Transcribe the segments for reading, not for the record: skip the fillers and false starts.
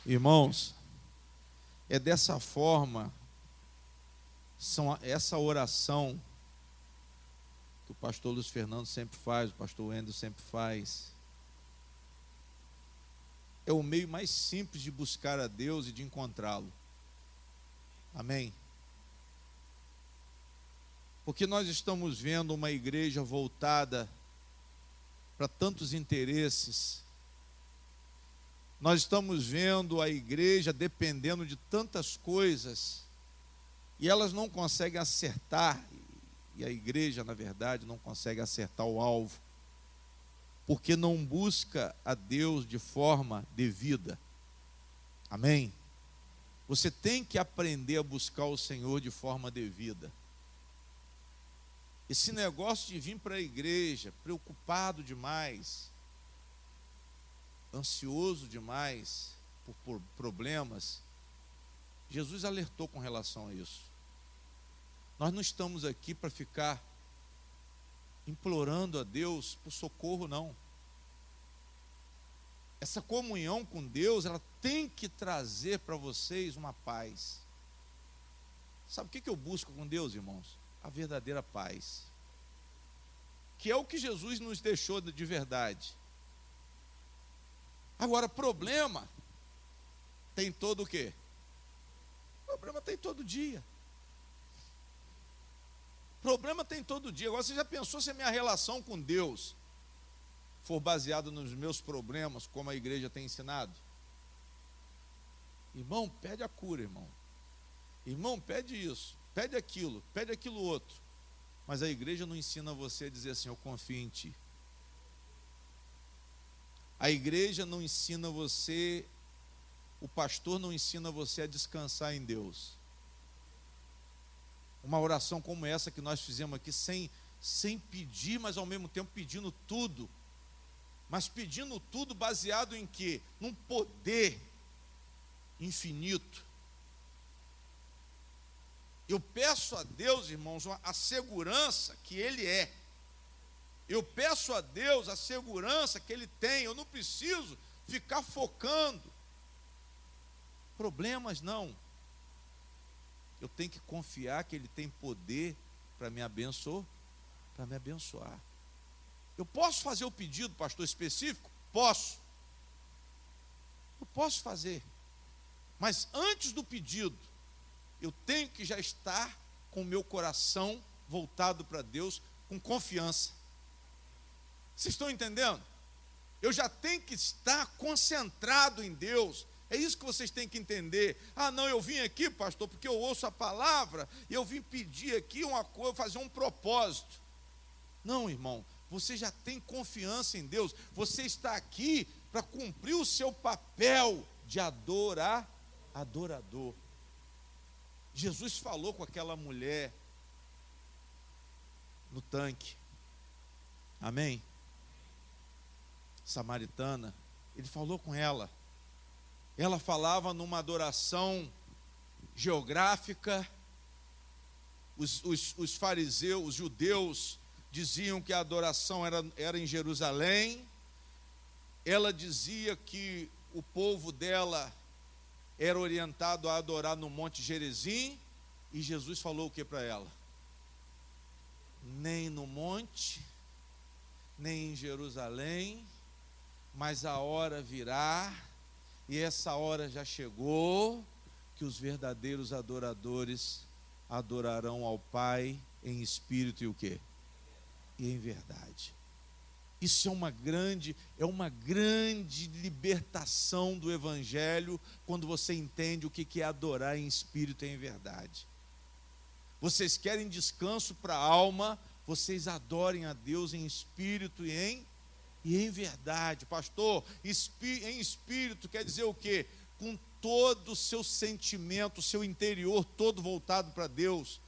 Irmãos, é dessa forma, essa oração que o pastor Luiz Fernando sempre faz, o pastor Wendel sempre faz, é o meio mais simples de buscar a Deus e de encontrá-lo. Amém? Porque nós estamos vendo uma igreja voltada para tantos interesses. Nós estamos vendo a igreja dependendo de tantas coisas e elas não conseguem acertar, e a igreja, na verdade, não consegue acertar o alvo, porque não busca a Deus de forma devida. Amém? Você tem que aprender a buscar o Senhor de forma devida. Esse negócio de vir para a igreja preocupado demais, ansioso demais por problemas, Jesus alertou com relação a isso. Nós não estamos aqui para ficar implorando a Deus por socorro, não. Essa comunhão com Deus, ela tem que trazer para vocês uma paz. Sabe o que eu busco com Deus, irmãos? A verdadeira paz, que é o que Jesus nos deixou de verdade. Agora, problema tem todo o quê? Problema tem todo dia. Problema tem todo dia. Agora, você já pensou se a minha relação com Deus for baseada nos meus problemas, como a igreja tem ensinado? Irmão, pede a cura, irmão. Irmão, pede isso, pede aquilo outro. Mas a igreja não ensina você a dizer assim: eu confio em ti. A igreja não ensina você, o pastor não ensina você a descansar em Deus. Uma oração como essa que nós fizemos aqui, sem pedir, mas ao mesmo tempo pedindo tudo. Mas pedindo tudo baseado em quê? Num poder infinito. Eu peço a Deus, irmãos, a segurança que Ele é. Eu peço a Deus a segurança que Ele tem. Eu não preciso ficar focando. Problemas não. Eu tenho que confiar que Ele tem poder para me abençoar, Eu posso fazer o pedido, pastor, específico? Posso. Eu posso fazer. Mas antes do pedido, eu tenho que já estar com o meu coração voltado para Deus, com confiança. Vocês estão entendendo? Eu já tenho que estar concentrado em Deus. É isso que vocês têm que entender. Ah, não, eu vim aqui, pastor, porque eu ouço a palavra, e eu vim pedir aqui uma coisa, fazer um propósito. Não, irmão, você já tem confiança em Deus. Você está aqui para cumprir o seu papel de adorador. Jesus falou com aquela mulher no tanque. Amém? Samaritana. Ele falou com ela. Ela falava numa adoração geográfica. Os fariseus, os judeus, diziam que a adoração era em Jerusalém. Ela dizia que o povo dela era orientado a adorar no Monte Gerizim. E Jesus falou o que para ela? Nem no monte, nem em Jerusalém, mas a hora virá, e essa hora já chegou, que os verdadeiros adoradores adorarão ao Pai em espírito e o quê? E em verdade. Isso é uma grande libertação do Evangelho, quando você entende o que é adorar em espírito e em verdade. Vocês querem descanso para a alma, vocês adorem a Deus em espírito e em verdade. Pastor, em espírito quer dizer o quê? Com todo o seu sentimento, o seu interior todo voltado para Deus.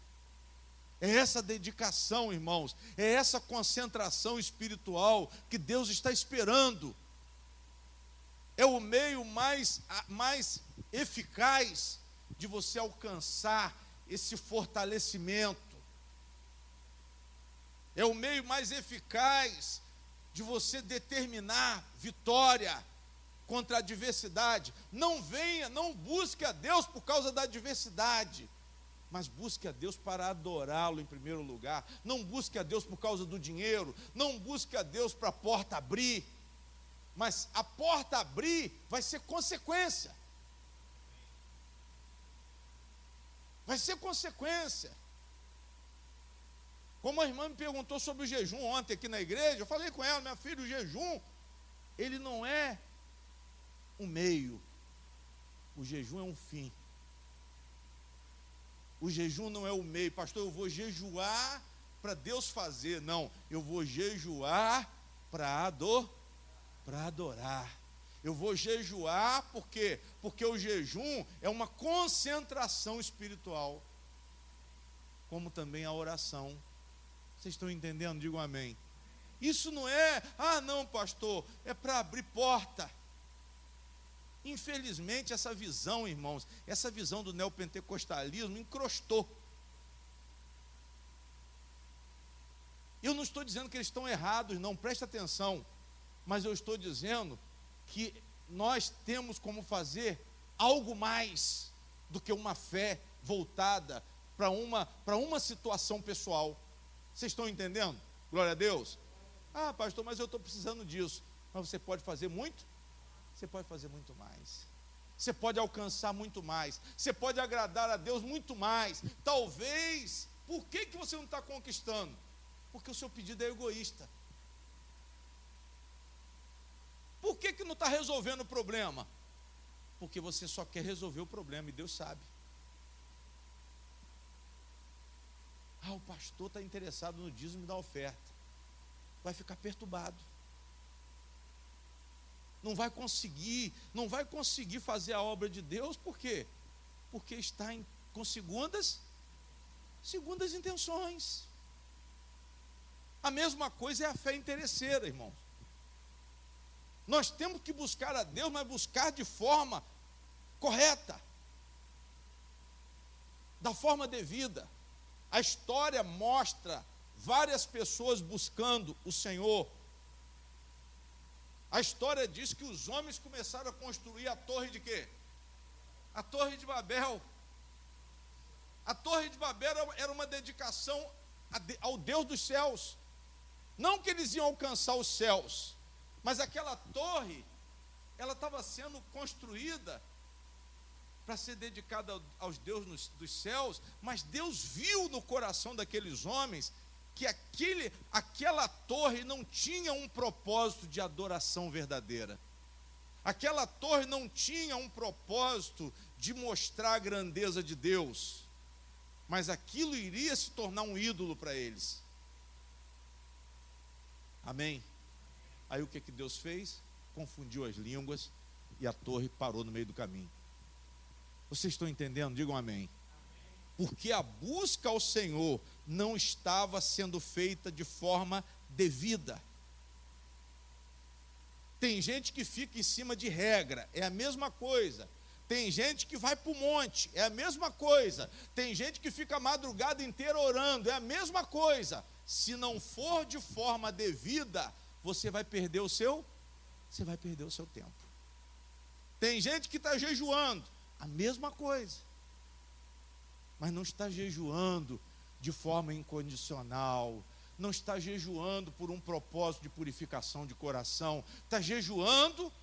É essa dedicação, irmãos, é essa concentração espiritual que Deus está esperando. É o meio mais eficaz de você alcançar esse fortalecimento. É o meio mais eficaz de você determinar vitória, contra a adversidade. Não venha, não busque a Deus por causa da adversidade, mas busque a Deus para adorá-lo em primeiro lugar. Não busque a Deus por causa do dinheiro, não busque a Deus para a porta abrir, mas a porta abrir vai ser consequência. Vai ser consequência. Como a irmã me perguntou sobre o jejum ontem aqui na igreja, eu falei com ela: minha filha, o jejum, ele não é um meio, o jejum é um fim. O jejum não é o meio. Pastor, eu vou jejuar para Deus fazer. Não, eu vou jejuar para adorar. Eu vou jejuar porque o jejum é uma concentração espiritual, como também a oração. Vocês estão entendendo? Digam amém. Isso não é, não, pastor, é para abrir porta. Infelizmente, essa visão, irmãos, essa visão do neopentecostalismo encrostou. Eu não estou dizendo que eles estão errados, não, presta atenção, mas eu estou dizendo que nós temos como fazer algo mais do que uma fé voltada para uma situação pessoal. Vocês estão entendendo? Glória a Deus. Pastor, mas eu estou precisando disso. Mas você pode fazer muito? Você pode fazer muito mais. Você pode alcançar muito mais. Você pode agradar a Deus muito mais. Talvez, por que você não está conquistando? Porque o seu pedido é egoísta. Por que não está resolvendo o problema? Porque você só quer resolver o problema e Deus sabe. O pastor está interessado no dízimo e da oferta. Vai ficar perturbado. Não vai conseguir fazer a obra de Deus. Por quê? Porque está com segundas intenções. A mesma coisa é a fé interesseira, irmãos. Nós temos que buscar a Deus, mas buscar de forma correta, da forma devida. A história mostra várias pessoas buscando o Senhor. A história diz que os homens começaram a construir a torre de quê? A Torre de Babel. A Torre de Babel era uma dedicação ao Deus dos céus. Não que eles iam alcançar os céus, mas aquela torre, ela estava sendo construída para ser dedicada aos deuses dos céus, mas Deus viu no coração daqueles homens que aquela torre não tinha um propósito de adoração verdadeira. Aquela torre não tinha um propósito de mostrar a grandeza de Deus, mas aquilo iria se tornar um ídolo para eles. Amém? Aí o que Deus fez? Confundiu as línguas e a torre parou no meio do caminho. Vocês estão entendendo? Digam amém. Porque a busca ao Senhor não estava sendo feita de forma devida. Tem gente que fica em cima de regra, é a mesma coisa. Tem gente que vai para o monte, é a mesma coisa. Tem gente que fica a madrugada inteira orando, é a mesma coisa. Se não for de forma devida, você vai perder o seu tempo. Tem gente que está jejuando, a mesma coisa, mas não está jejuando de forma incondicional, não está jejuando por um propósito de purificação de coração, está jejuando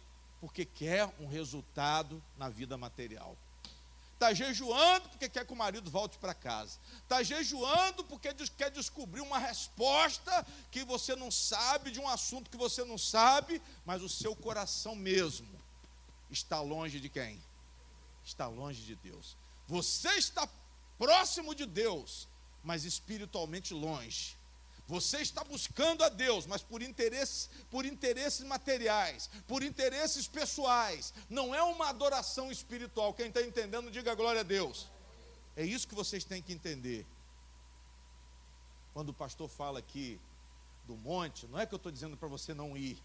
porque quer um resultado na vida material, está jejuando porque quer que o marido volte para casa, está jejuando porque quer descobrir uma resposta que você não sabe, de um assunto que você não sabe, mas o seu coração mesmo está longe de quem? Está longe de Deus. Você está próximo de Deus, mas espiritualmente longe. Você está buscando a Deus, mas por interesses materiais, por interesses pessoais. Não é uma adoração espiritual. Quem está entendendo, diga glória a Deus. É isso que vocês têm que entender. Quando o pastor fala aqui do monte, não é que eu estou dizendo para você não ir,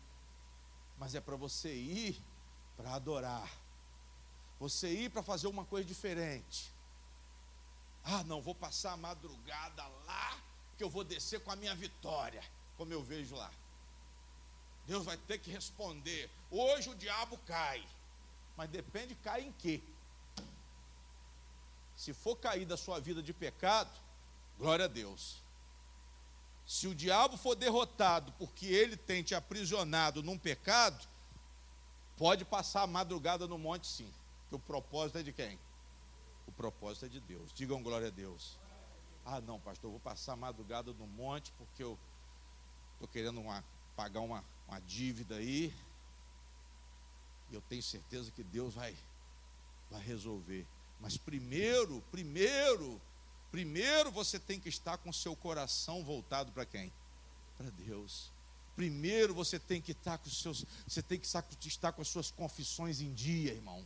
mas é para você ir para adorar. Você ir para fazer uma coisa diferente. Não, vou passar a madrugada lá, que eu vou descer com a minha vitória, como eu vejo lá. Deus vai ter que responder. Hoje o diabo cai. Mas depende, cai em quê? Se for cair da sua vida de pecado, glória a Deus. Se o diabo for derrotado porque ele tem te aprisionado num pecado, pode passar a madrugada no monte, sim. Porque o propósito é de quem? O propósito é de Deus. Digam glória a Deus. Ah, não, pastor, eu vou passar a madrugada no monte porque eu estou querendo pagar uma dívida aí. E eu tenho certeza que Deus vai resolver. Mas primeiro você tem que estar com o seu coração voltado para quem? Para Deus. Primeiro você tem que estar com as suas confissões em dia, irmão.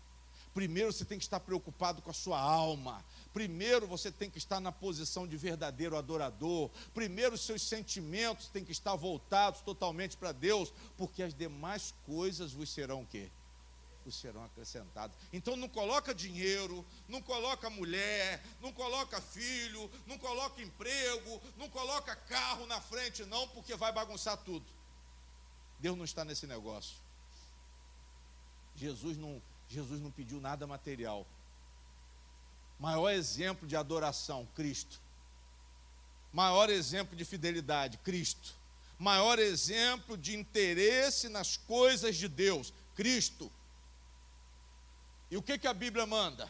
Primeiro você tem que estar preocupado com a sua alma. Primeiro você tem que estar na posição de verdadeiro adorador. Primeiro os seus sentimentos têm que estar voltados totalmente para Deus, porque as demais coisas vos serão o quê? Vos serão acrescentadas. Então não coloca dinheiro, não coloca mulher, não coloca filho, não coloca emprego, não coloca carro na frente não, porque vai bagunçar tudo. Deus não está nesse negócio. Jesus não pediu nada material. Maior exemplo de adoração, Cristo. Maior exemplo de fidelidade, Cristo. Maior exemplo de interesse nas coisas de Deus, Cristo. E o que a Bíblia manda?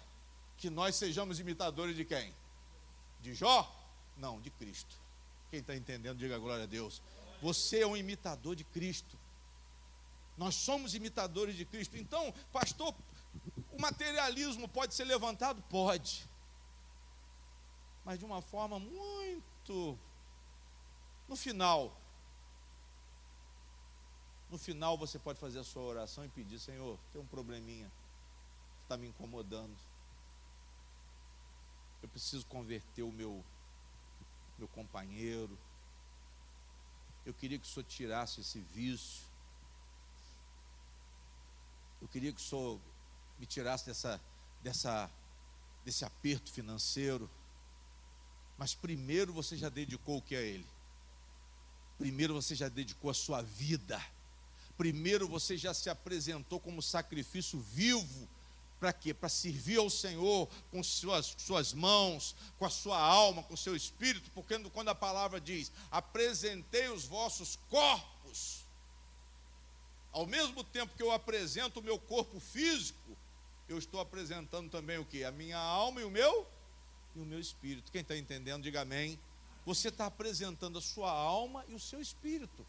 Que nós sejamos imitadores de quem? De Jó? Não, de Cristo. Quem está entendendo, diga glória a Deus. Você é um imitador de Cristo. Nós somos imitadores de Cristo. Então, pastor, o materialismo pode ser levantado? Pode. Mas de uma forma muito... No final você pode fazer a sua oração e pedir: Senhor, tem um probleminha, está me incomodando. Eu preciso converter o meu companheiro. Eu queria que o Senhor tirasse esse vício. Eu queria que o Senhor me tirasse desse aperto financeiro. Mas primeiro você já dedicou o que a Ele? Primeiro você já dedicou a sua vida. Primeiro você já se apresentou como sacrifício vivo. Para quê? Para servir ao Senhor com suas mãos, com a sua alma, com o seu espírito. Porque quando a palavra diz: apresentei os vossos corpos, ao mesmo tempo que eu apresento o meu corpo físico, eu estou apresentando também o quê? A minha alma e o meu espírito. Quem está entendendo, diga amém. Você está apresentando a sua alma e o seu espírito.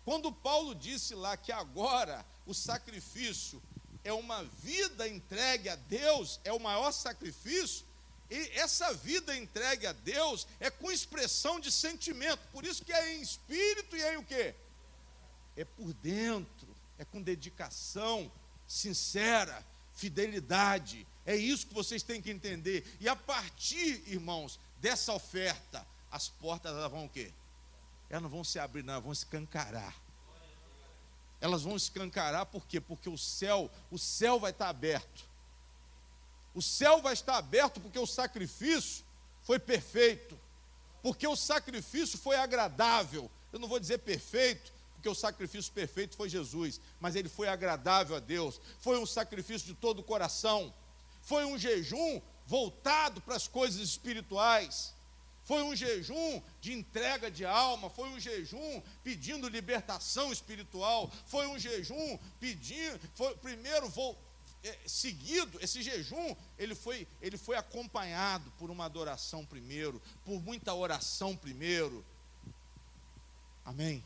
Quando Paulo disse lá que agora o sacrifício é uma vida entregue a Deus, é o maior sacrifício, e essa vida entregue a Deus é com expressão de sentimento. Por isso que é em espírito e é em o quê? É por dentro, é com dedicação sincera, fidelidade. É isso que vocês têm que entender. E a partir, irmãos, dessa oferta, as portas elas vão o quê? Elas não vão se abrir, não, elas vão escancarar. Elas vão escancarar, por quê? Porque o céu vai estar aberto. O céu vai estar aberto porque o sacrifício foi perfeito. Porque o sacrifício foi agradável. Eu não vou dizer perfeito, porque o sacrifício perfeito foi Jesus, mas ele foi agradável a Deus. Foi um sacrifício de todo o coração. Foi um jejum voltado para as coisas espirituais. Foi um jejum de entrega de alma, foi um jejum pedindo libertação espiritual, foi um jejum pedindo, seguido, esse jejum, ele foi acompanhado por uma adoração primeiro, por muita oração primeiro, amém?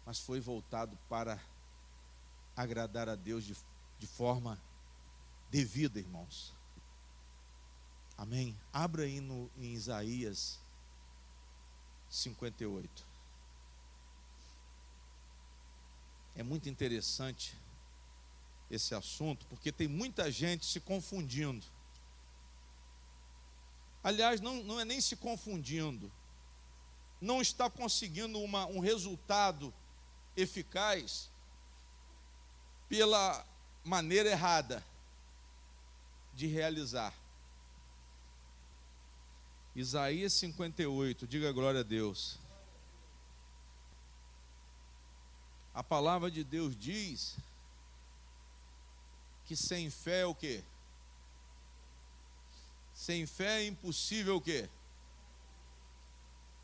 Mas foi voltado para agradar a Deus de forma devida, irmãos. Amém? Abra aí em Isaías 58. É muito interessante esse assunto, porque tem muita gente se confundindo. Aliás, não é nem se confundindo, não está conseguindo um resultado eficaz pela maneira errada de realizar. Isaías 58, diga glória a Deus. A palavra de Deus diz que sem fé é o quê? Sem fé é impossível o quê?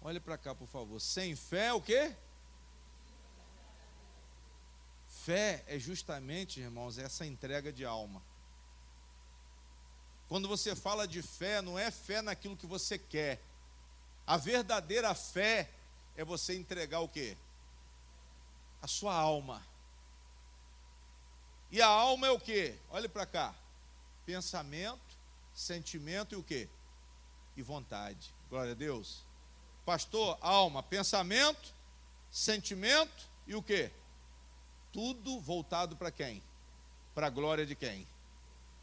Olhe para cá, por favor. Sem fé é o quê? Fé é justamente, irmãos, essa entrega de alma. Quando você fala de fé, não é fé naquilo que você quer. A verdadeira fé é você entregar o quê? A sua alma. E a alma é o quê? Olhe para cá. Pensamento, sentimento e o quê? E vontade. Glória a Deus. Pastor, alma, pensamento, sentimento e o quê? Tudo voltado para quem? Para a glória de quem?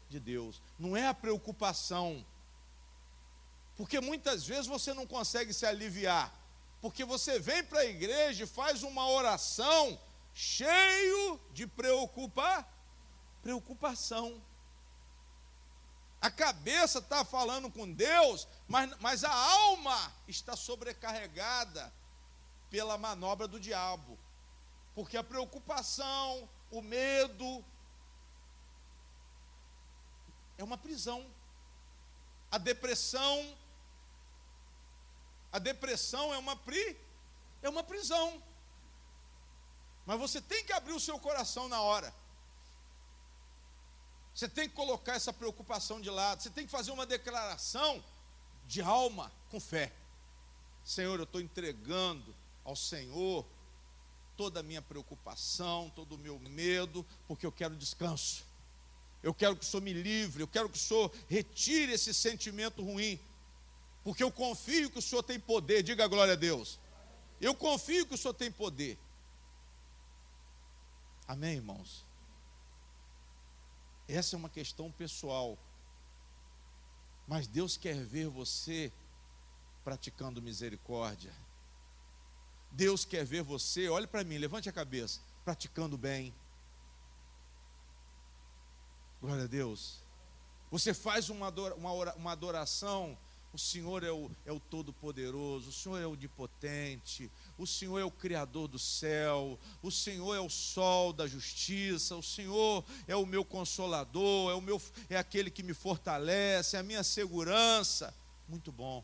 De Deus. Não é a preocupação. Porque muitas vezes você não consegue se aliviar. Porque você vem para a igreja e faz uma oração cheio de preocupação. A cabeça está falando com Deus, mas a alma está sobrecarregada pela manobra do diabo. Porque a preocupação, o medo, é uma prisão. A depressão é uma prisão. Mas você tem que abrir o seu coração na hora. Você tem que colocar essa preocupação de lado. Você tem que fazer uma declaração de alma com fé. Senhor, eu estou entregando ao Senhor toda a minha preocupação, todo o meu medo, porque eu quero descanso. Eu quero que o Senhor me livre, eu quero que o Senhor retire esse sentimento ruim, porque eu confio que o Senhor tem poder. Diga glória a Deus. Eu confio que o Senhor tem poder. Amém, irmãos? Essa é uma questão pessoal, mas Deus quer ver você praticando misericórdia. Deus quer ver você, olhe para mim, levante a cabeça, praticando bem. Glória a Deus. Você faz uma adoração. O Senhor é o Todo-Poderoso, o Senhor é o Onipotente, o Senhor é o Criador do céu, o Senhor é o sol da justiça, o Senhor é o meu consolador, é aquele que me fortalece, é a minha segurança. Muito bom.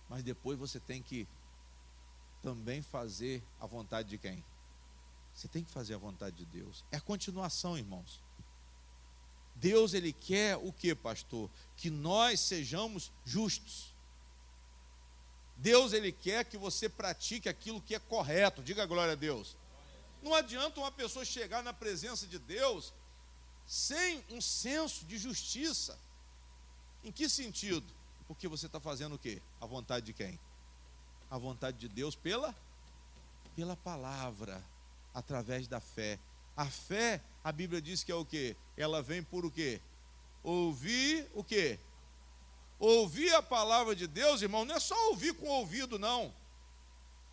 Mas depois você tem que também fazer a vontade de quem? Você tem que fazer a vontade de Deus. É a continuação, irmãos. Deus, Ele quer o que, pastor? Que nós sejamos justos. Deus, Ele quer que você pratique aquilo que é correto. Diga glória a Deus. Não adianta uma pessoa chegar na presença de Deus sem um senso de justiça. Em que sentido? Porque você está fazendo o quê? A vontade de quem? A vontade de Deus pela palavra, através da fé. A fé, a Bíblia diz que é o quê? Ela vem por o quê? Ouvir o quê? Ouvir a palavra de Deus, irmão, não é só ouvir com o ouvido, não.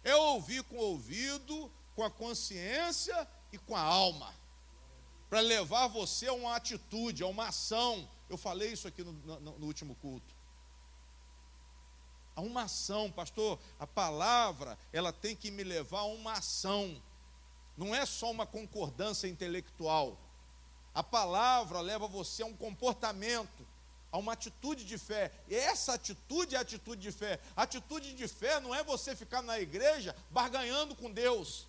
É ouvir com o ouvido, com a consciência e com a alma. Para levar você a uma atitude, a uma ação. Eu falei isso aqui no último culto. A uma ação, pastor, a palavra, ela tem que me levar a uma ação. Não é só uma concordância intelectual. A palavra leva você a um comportamento, a uma atitude de fé. E essa atitude é a atitude de fé. A atitude de fé não é você ficar na igreja barganhando com Deus.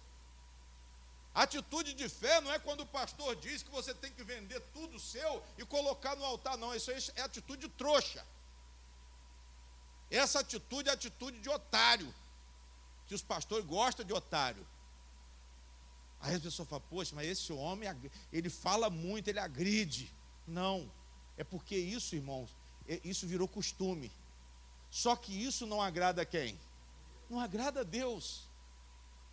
A atitude de fé não é quando o pastor diz que você tem que vender tudo seu e colocar no altar. Não, isso aí é atitude trouxa. Essa atitude é atitude de otário, que os pastores gostam de otário. Aí a pessoa fala, poxa, mas esse homem, ele fala muito, ele agride. Não, é porque isso, irmãos, isso virou costume. Só que isso não agrada a quem? Não agrada a Deus.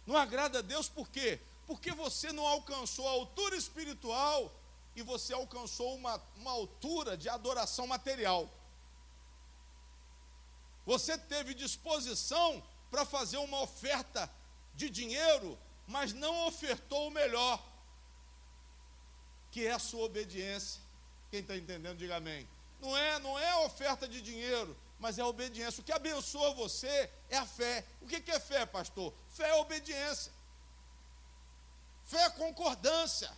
Não agrada a Deus por quê? Porque você não alcançou a altura espiritual e você alcançou uma altura de adoração material. Você teve disposição para fazer uma oferta de dinheiro, mas não ofertou o melhor, que é a sua obediência. Quem está entendendo, diga amém. Não é oferta de dinheiro, mas é a obediência. O que abençoa você é a fé. O que é fé, pastor? Fé é obediência. Fé é concordância.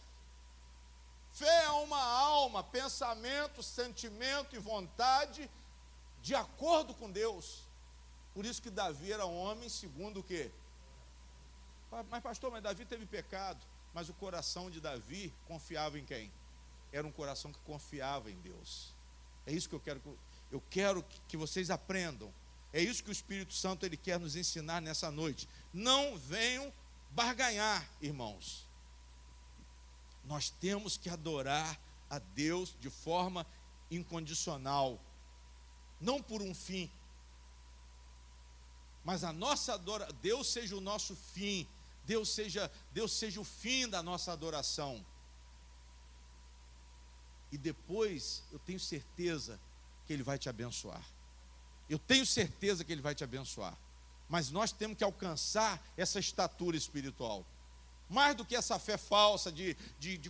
Fé é uma alma, pensamento, sentimento e vontade de acordo com Deus. Por isso que Davi era homem segundo o quê? Mas pastor, Davi teve pecado. Mas o coração de Davi confiava em quem? Era um coração que confiava em Deus. É isso que eu quero que vocês aprendam. É isso que o Espírito Santo ele quer nos ensinar nessa noite. Não venham barganhar, irmãos. Nós temos que adorar a Deus de forma incondicional, não por um fim, mas a nossa adoração, Deus seja o nosso fim, Deus seja o fim da nossa adoração. E depois eu tenho certeza que Ele vai te abençoar. Eu tenho certeza que Ele vai te abençoar. Mas nós temos que alcançar essa estatura espiritual. Mais do que essa fé falsa de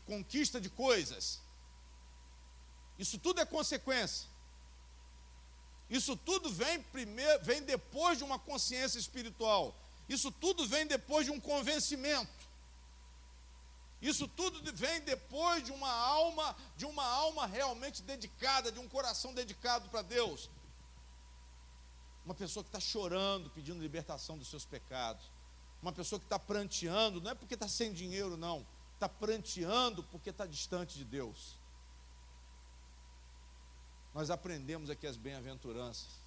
conquista de coisas. Isso tudo é consequência. Isso tudo vem depois de uma consciência espiritual. Isso tudo vem depois de um convencimento. Isso tudo vem depois de uma alma realmente dedicada, de um coração dedicado para Deus. Uma pessoa que está chorando, pedindo libertação dos seus pecados. Uma pessoa que está pranteando, não é porque está sem dinheiro, não. Está pranteando porque está distante de Deus. Nós aprendemos aqui as bem-aventuranças.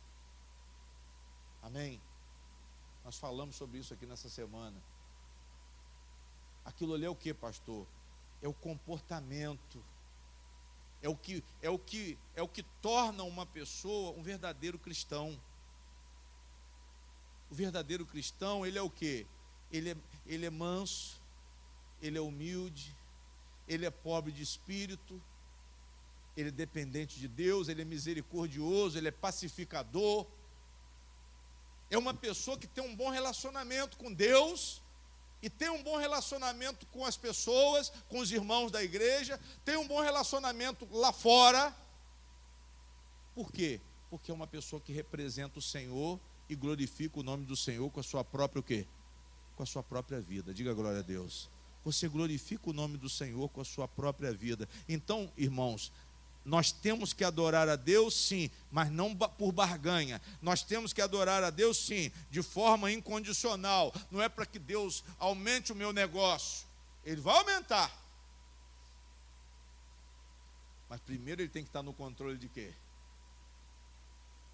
Amém? Nós falamos sobre isso aqui nessa semana. Aquilo ali é o que, pastor? É o comportamento. É o que torna uma pessoa um verdadeiro cristão. O verdadeiro cristão, ele é o quê? Ele é manso, ele é humilde, ele é pobre de espírito, ele é dependente de Deus, ele é misericordioso, ele é pacificador. É uma pessoa que tem um bom relacionamento com Deus e tem um bom relacionamento com as pessoas, com os irmãos da igreja, tem um bom relacionamento lá fora. Por quê? Porque é uma pessoa que representa o Senhor e glorifica o nome do Senhor com a sua própria o quê? Com a sua própria vida. Diga glória a Deus. Você glorifica o nome do Senhor com a sua própria vida. Então, irmãos, nós temos que adorar a Deus, sim, mas não por barganha. Nós temos que adorar a Deus, sim, de forma incondicional. Não é para que Deus aumente o meu negócio. Ele vai aumentar. Mas primeiro ele tem que estar no controle de quê?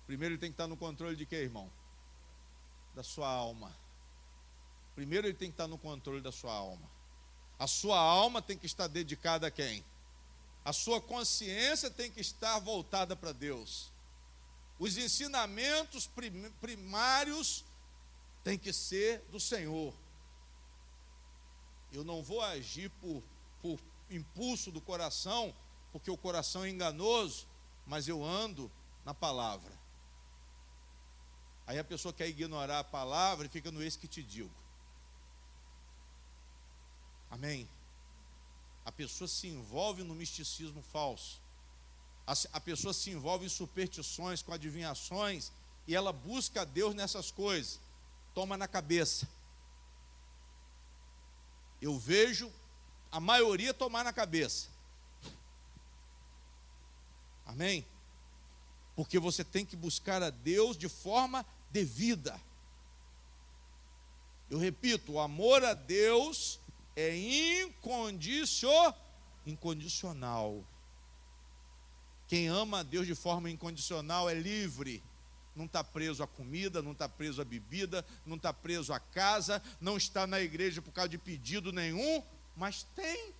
Primeiro ele tem que estar no controle de quê, irmão? Da sua alma. Primeiro ele tem que estar no controle da sua alma. A sua alma tem que estar dedicada a quem? A sua consciência tem que estar voltada para Deus. Os ensinamentos primários têm que ser do Senhor. Eu não vou agir por impulso do coração, porque o coração é enganoso, mas eu ando na palavra. Aí a pessoa quer ignorar a palavra e fica no eis que te digo. Amém? A pessoa se envolve no misticismo falso. A pessoa se envolve em superstições, com adivinhações, e ela busca a Deus nessas coisas. Toma na cabeça. Eu vejo a maioria tomar na cabeça. Amém? Porque você tem que buscar a Deus de forma devida. Eu repito, o amor a Deus é incondicional. Quem ama a Deus de forma incondicional é livre. Não está preso à comida, não está preso à bebida, não está preso à casa, não está na igreja por causa de pedido nenhum, mas tem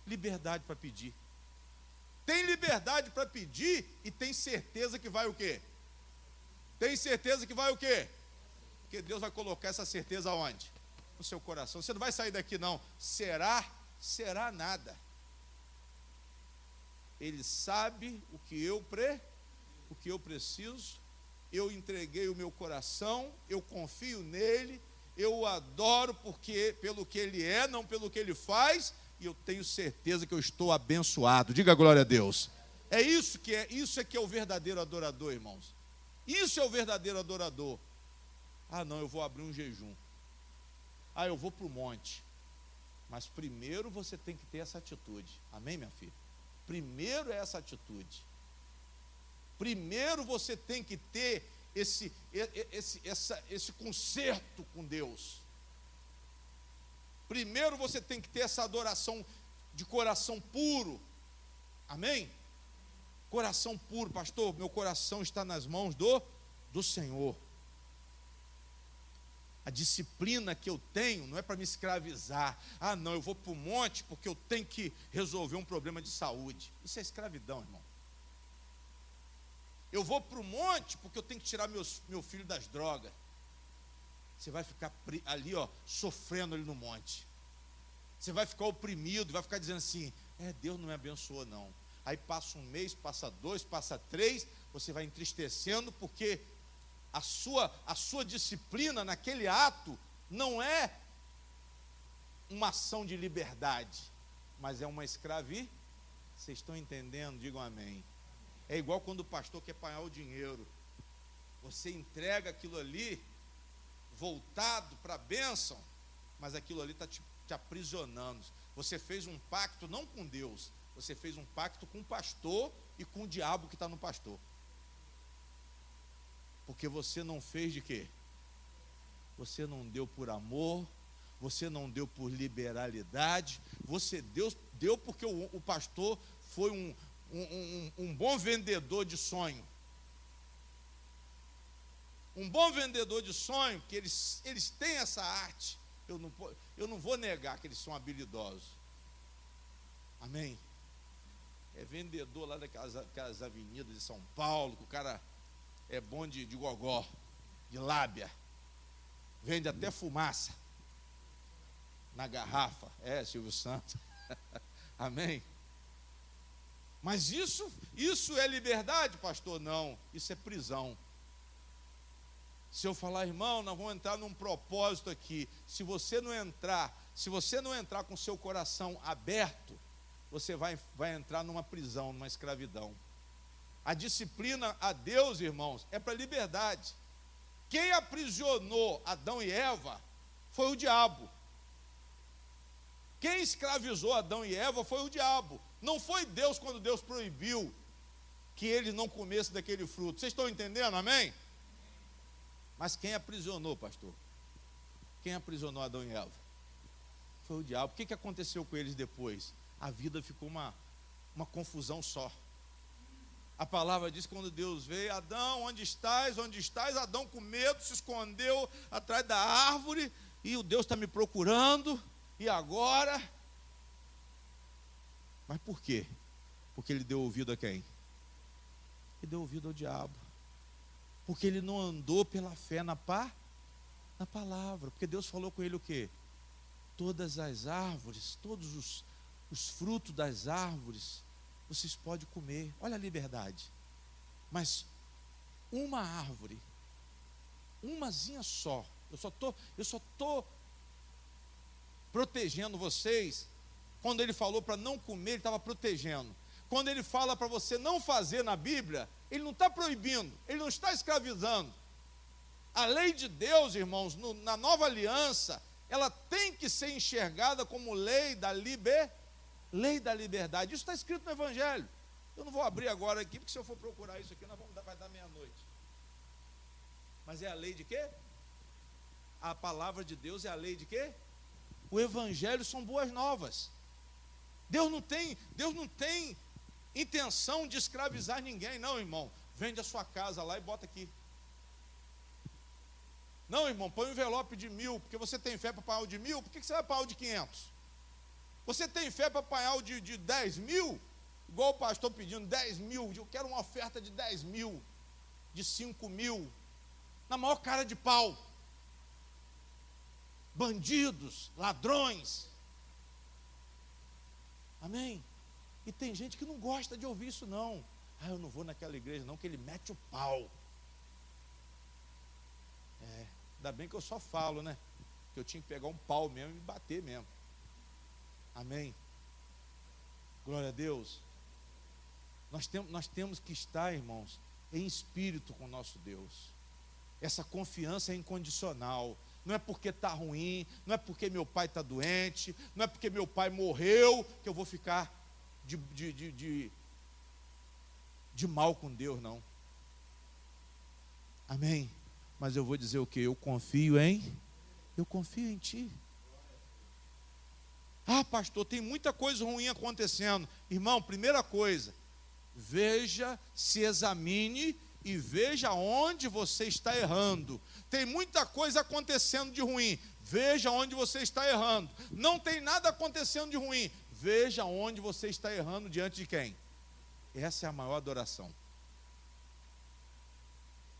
liberdade para pedir. Tem liberdade para pedir e tem certeza que vai o quê? Tem certeza que vai o quê? Porque Deus vai colocar essa certeza aonde? No seu coração. Você não vai sair daqui não. Será nada. Ele sabe o que eu preciso. Eu entreguei o meu coração, eu confio nele, eu o adoro pelo que ele é, não pelo que ele faz, e eu tenho certeza que eu estou abençoado. Diga glória a Deus. Isso é que é o verdadeiro adorador, irmãos. Isso é o verdadeiro adorador. Ah, não, eu vou abrir um jejum. Ah, eu vou para o monte. Mas primeiro você tem que ter essa atitude. Amém, minha filha? Primeiro é essa atitude. Primeiro você tem que ter esse conserto com Deus. Primeiro você tem que ter essa adoração de coração puro. Amém? Coração puro, pastor, meu coração está nas mãos do Senhor. A disciplina que eu tenho não é para me escravizar. Ah, não, eu vou para o monte porque eu tenho que resolver um problema de saúde. Isso é escravidão, irmão. Eu vou para o monte porque eu tenho que tirar meu filho das drogas. Você vai ficar ali, sofrendo ali no monte. Você vai ficar oprimido, vai ficar dizendo assim, Deus não me abençoou não. Aí passa um mês, passa 2, passa 3, você vai entristecendo porque a sua disciplina naquele ato não é uma ação de liberdade, mas é uma escravidão. Vocês estão entendendo? Digam amém. É igual quando o pastor quer pagar o dinheiro. Você entrega aquilo ali, voltado para a bênção, mas aquilo ali está te aprisionando. Você fez um pacto não com Deus, você fez um pacto com o pastor e com o diabo que está no pastor. Porque você não fez de quê? Você não deu por amor, você não deu por liberalidade, você deu porque o pastor foi um bom vendedor de sonho. Um bom vendedor de sonho, que eles têm essa arte. Eu não vou negar que eles são habilidosos. Amém? É vendedor lá daquelas avenidas de São Paulo, que o cara é bom de gogó, de lábia. Vende até fumaça na garrafa. Silvio Santos. Amém? Mas isso é liberdade, pastor? Não, isso é prisão. Se eu falar, irmão, nós vamos entrar num propósito aqui. Se você não entrar com o seu coração aberto, você vai entrar numa prisão, numa escravidão. A disciplina a Deus, irmãos, é para liberdade. Quem aprisionou Adão e Eva foi o diabo. Quem escravizou Adão e Eva foi o diabo. Não foi Deus quando Deus proibiu que eles não comessem daquele fruto. Vocês estão entendendo, amém? Mas quem aprisionou, pastor? Quem aprisionou Adão e Eva? Foi o diabo. O que aconteceu com eles depois? A vida ficou uma confusão só. A palavra diz que quando Deus veio, Adão, onde estás? Onde estás? Adão com medo se escondeu atrás da árvore, e o Deus está me procurando, e agora? Mas por quê? Porque ele deu ouvido a quem? Ele deu ouvido ao diabo. Porque ele não andou pela fé na palavra. Porque Deus falou com ele o quê? Todas as árvores, todos os frutos das árvores, vocês podem comer. Olha a liberdade. Mas uma árvore, umazinha só, eu só estou protegendo vocês. Quando ele falou para não comer, ele estava protegendo. Quando ele fala para você não fazer na Bíblia, ele não está proibindo, ele não está escravizando. A lei de Deus, irmãos, na nova aliança, ela tem que ser enxergada como lei da liberdade. Isso está escrito no Evangelho. Eu não vou abrir agora aqui, porque se eu for procurar isso aqui, vai dar meia-noite. Mas é a lei de quê? A palavra de Deus é a lei de quê? O Evangelho são boas novas. Deus não tem intenção de escravizar ninguém, não, irmão. Vende a sua casa lá e bota aqui. Não, irmão, põe um envelope de 1.000, porque você tem fé para pagar o de 1.000, por que você vai pagar o de 500? Você tem fé para pagar o de 10.000? Igual o pastor pedindo 10.000, eu quero uma oferta de 10.000, de 5.000, na maior cara de pau. Bandidos, ladrões. Amém? E tem gente que não gosta de ouvir isso não. Eu não vou naquela igreja não, que ele mete o pau. Ainda bem que eu só falo, né? Que eu tinha que pegar um pau mesmo e me bater mesmo. Amém? Glória a Deus. Nós temos que estar, irmãos, em espírito com o nosso Deus. Essa confiança é incondicional. Não é porque está ruim, não é porque meu pai está doente, não é porque meu pai morreu, que eu vou ficar de mal com Deus, não. Amém? Mas eu vou dizer o quê? Eu confio em ti. Ah, pastor, tem muita coisa ruim acontecendo. Irmão, primeira coisa, veja, se examine e veja onde você está errando. Tem muita coisa acontecendo de ruim, veja onde você está errando. Não tem nada acontecendo de ruim, veja onde você está errando diante de quem? Essa é a maior adoração.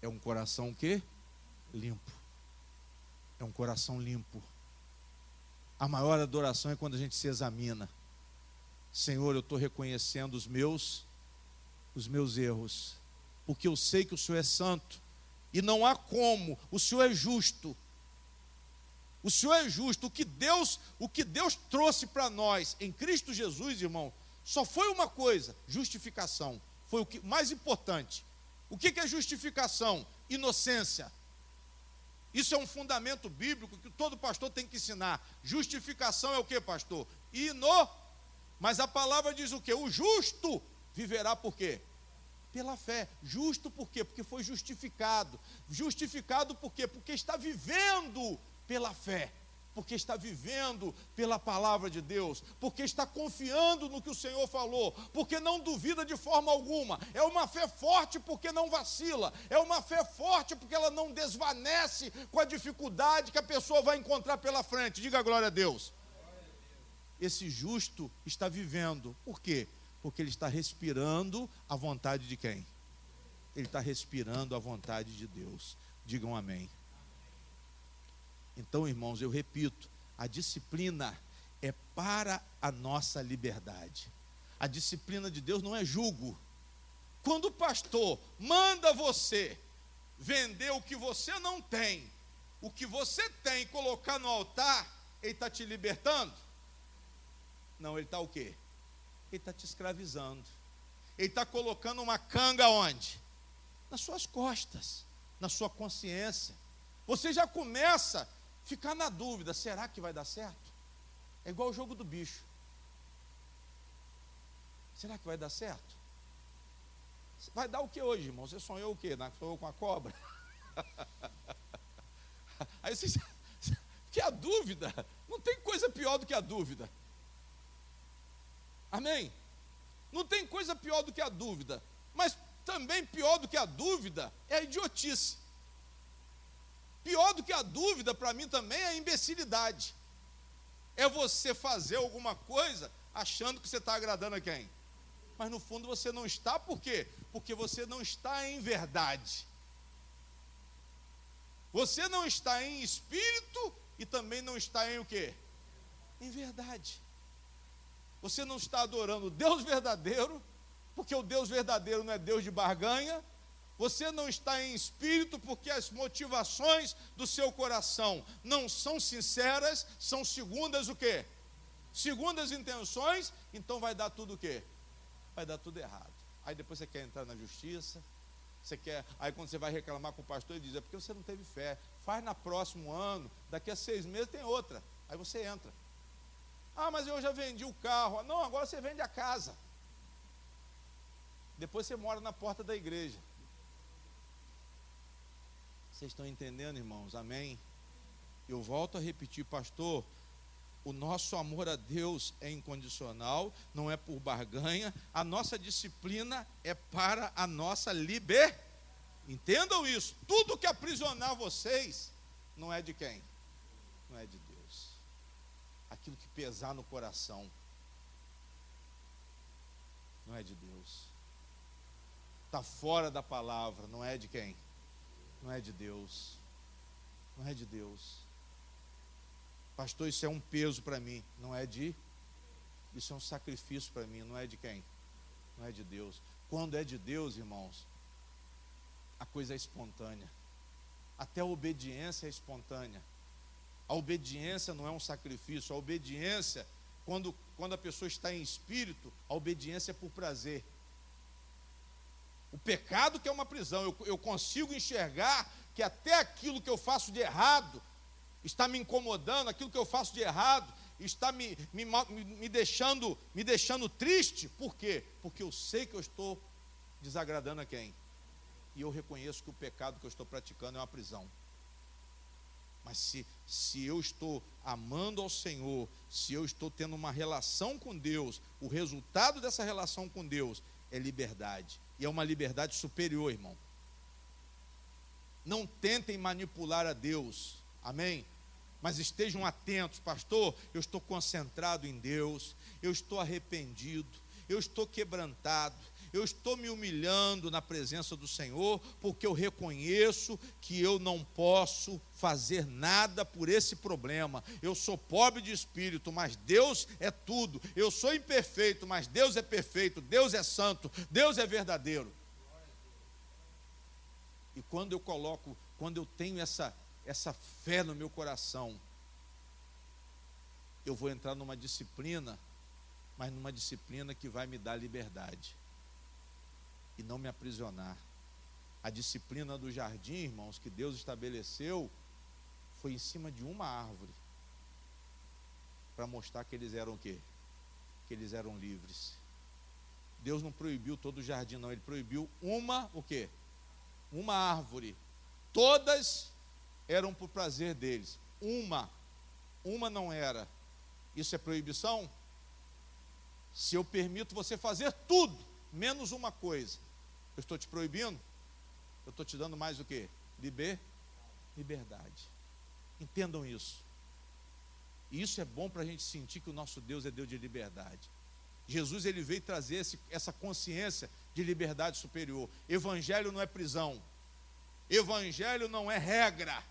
É um coração o quê? Limpo. É um coração limpo. A maior adoração é quando a gente se examina. Senhor, eu estou reconhecendo os meus erros, porque eu sei que o Senhor é santo, e não há como, o Senhor é justo. O Senhor é justo. O que Deus trouxe para nós em Cristo Jesus, irmão, só foi uma coisa: justificação. Foi o que mais importante. O que é justificação? Inocência. Isso é um fundamento bíblico que todo pastor tem que ensinar. Justificação é o que, pastor? Mas a palavra diz o quê? O justo viverá por quê? Pela fé. Justo por quê? Porque foi justificado. Justificado por quê? Porque está vivendo pela fé. Porque está vivendo pela palavra de Deus, porque está confiando no que o Senhor falou, porque não duvida de forma alguma. É uma fé forte porque não vacila, é uma fé forte porque ela não desvanece com a dificuldade que a pessoa vai encontrar pela frente. Diga glória a Deus. Esse justo está vivendo, por quê? Porque ele está respirando a vontade de quem? Ele está respirando a vontade de Deus. Digam amém. Então, irmãos, eu repito, a disciplina é para a nossa liberdade. A disciplina de Deus não é jugo. Quando o pastor manda você vender o que você não tem, o que você tem, colocar no altar, ele está te libertando? Não, ele está o quê? Ele está te escravizando. Ele está colocando uma canga onde? Nas suas costas, na sua consciência. Você já começa a ficar na dúvida: será que vai dar certo? É igual o jogo do bicho. Será que vai dar certo? Vai dar o que hoje, irmão? Você sonhou o quê? Sonhou com a cobra? Aí você... Que a dúvida, não tem coisa pior do que a dúvida. Amém? Não tem coisa pior do que a dúvida. Mas também pior do que a dúvida é a idiotice. Pior do que a dúvida para mim também é a imbecilidade. É você fazer alguma coisa achando que você está agradando a quem? Mas no fundo você não está, por quê? Porque você não está em verdade. Você não está em espírito e também não está em o quê? Em verdade. Você não está adorando o Deus verdadeiro, porque o Deus verdadeiro não é Deus de barganha. Você não está em espírito porque as motivações do seu coração não são sinceras, são segundas o quê? Segundas intenções, então vai dar tudo o quê? Vai dar tudo errado. Aí depois você quer entrar na justiça, aí quando você vai reclamar com o pastor, ele diz: é porque você não teve fé. Faz na próximo ano, daqui a 6 meses tem outra. Aí você entra. Ah, mas eu já vendi o carro. Não, agora você vende a casa. Depois você mora na porta da igreja. Vocês estão entendendo, irmãos? Amém? Eu volto a repetir, pastor, o nosso amor a Deus é incondicional, não é por barganha. A nossa disciplina é para a nossa liberdade. Entendam isso. Tudo que aprisionar vocês não é de quem? Não é de Deus. Aquilo que pesar no coração não é de Deus. Está fora da palavra, não é de quem? Não é de Deus. Não é de Deus. Pastor, isso é um peso para mim. Isso é um sacrifício para mim. Não é de quem? Não é de Deus. Quando é de Deus, irmãos, a coisa é espontânea. Até a obediência é espontânea. A obediência não é um sacrifício. A obediência, quando a pessoa está em espírito, a obediência é por prazer. O pecado que é uma prisão. Eu consigo enxergar que até aquilo que eu faço de errado está me incomodando, aquilo que eu faço de errado está me deixando triste. Por quê? Porque eu sei que eu estou desagradando a quem? E eu reconheço que o pecado que eu estou praticando é uma prisão. Mas se eu estou amando ao Senhor, se eu estou tendo uma relação com Deus, o resultado dessa relação com Deus é liberdade. E é uma liberdade superior, irmão. Não tentem manipular a Deus, amém? Mas estejam atentos, pastor, eu estou concentrado em Deus, eu estou arrependido, eu estou quebrantado, eu estou me humilhando na presença do Senhor, porque eu reconheço que eu não posso fazer nada por esse problema. Eu sou pobre de espírito, mas Deus é tudo. Eu sou imperfeito, mas Deus é perfeito. Deus é santo, Deus é verdadeiro. E quando eu tenho essa fé no meu coração, eu vou entrar numa disciplina, mas numa disciplina que vai me dar liberdade e não me aprisionar. A disciplina do jardim, irmãos, que Deus estabeleceu, foi em cima de uma árvore, para mostrar que eles eram o quê? Que eles eram livres. Deus não proibiu todo o jardim, não. Ele proibiu o quê? Uma árvore. Todas eram por prazer deles. Uma não era. Isso é proibição? Se eu permito você fazer tudo, menos uma coisa, eu estou te proibindo? Eu estou te dando mais o quê? Liberdade. Entendam isso. E isso é bom para a gente sentir que o nosso Deus é Deus de liberdade. Jesus, ele veio trazer essa consciência de liberdade superior. Evangelho não é prisão. Evangelho não é regra.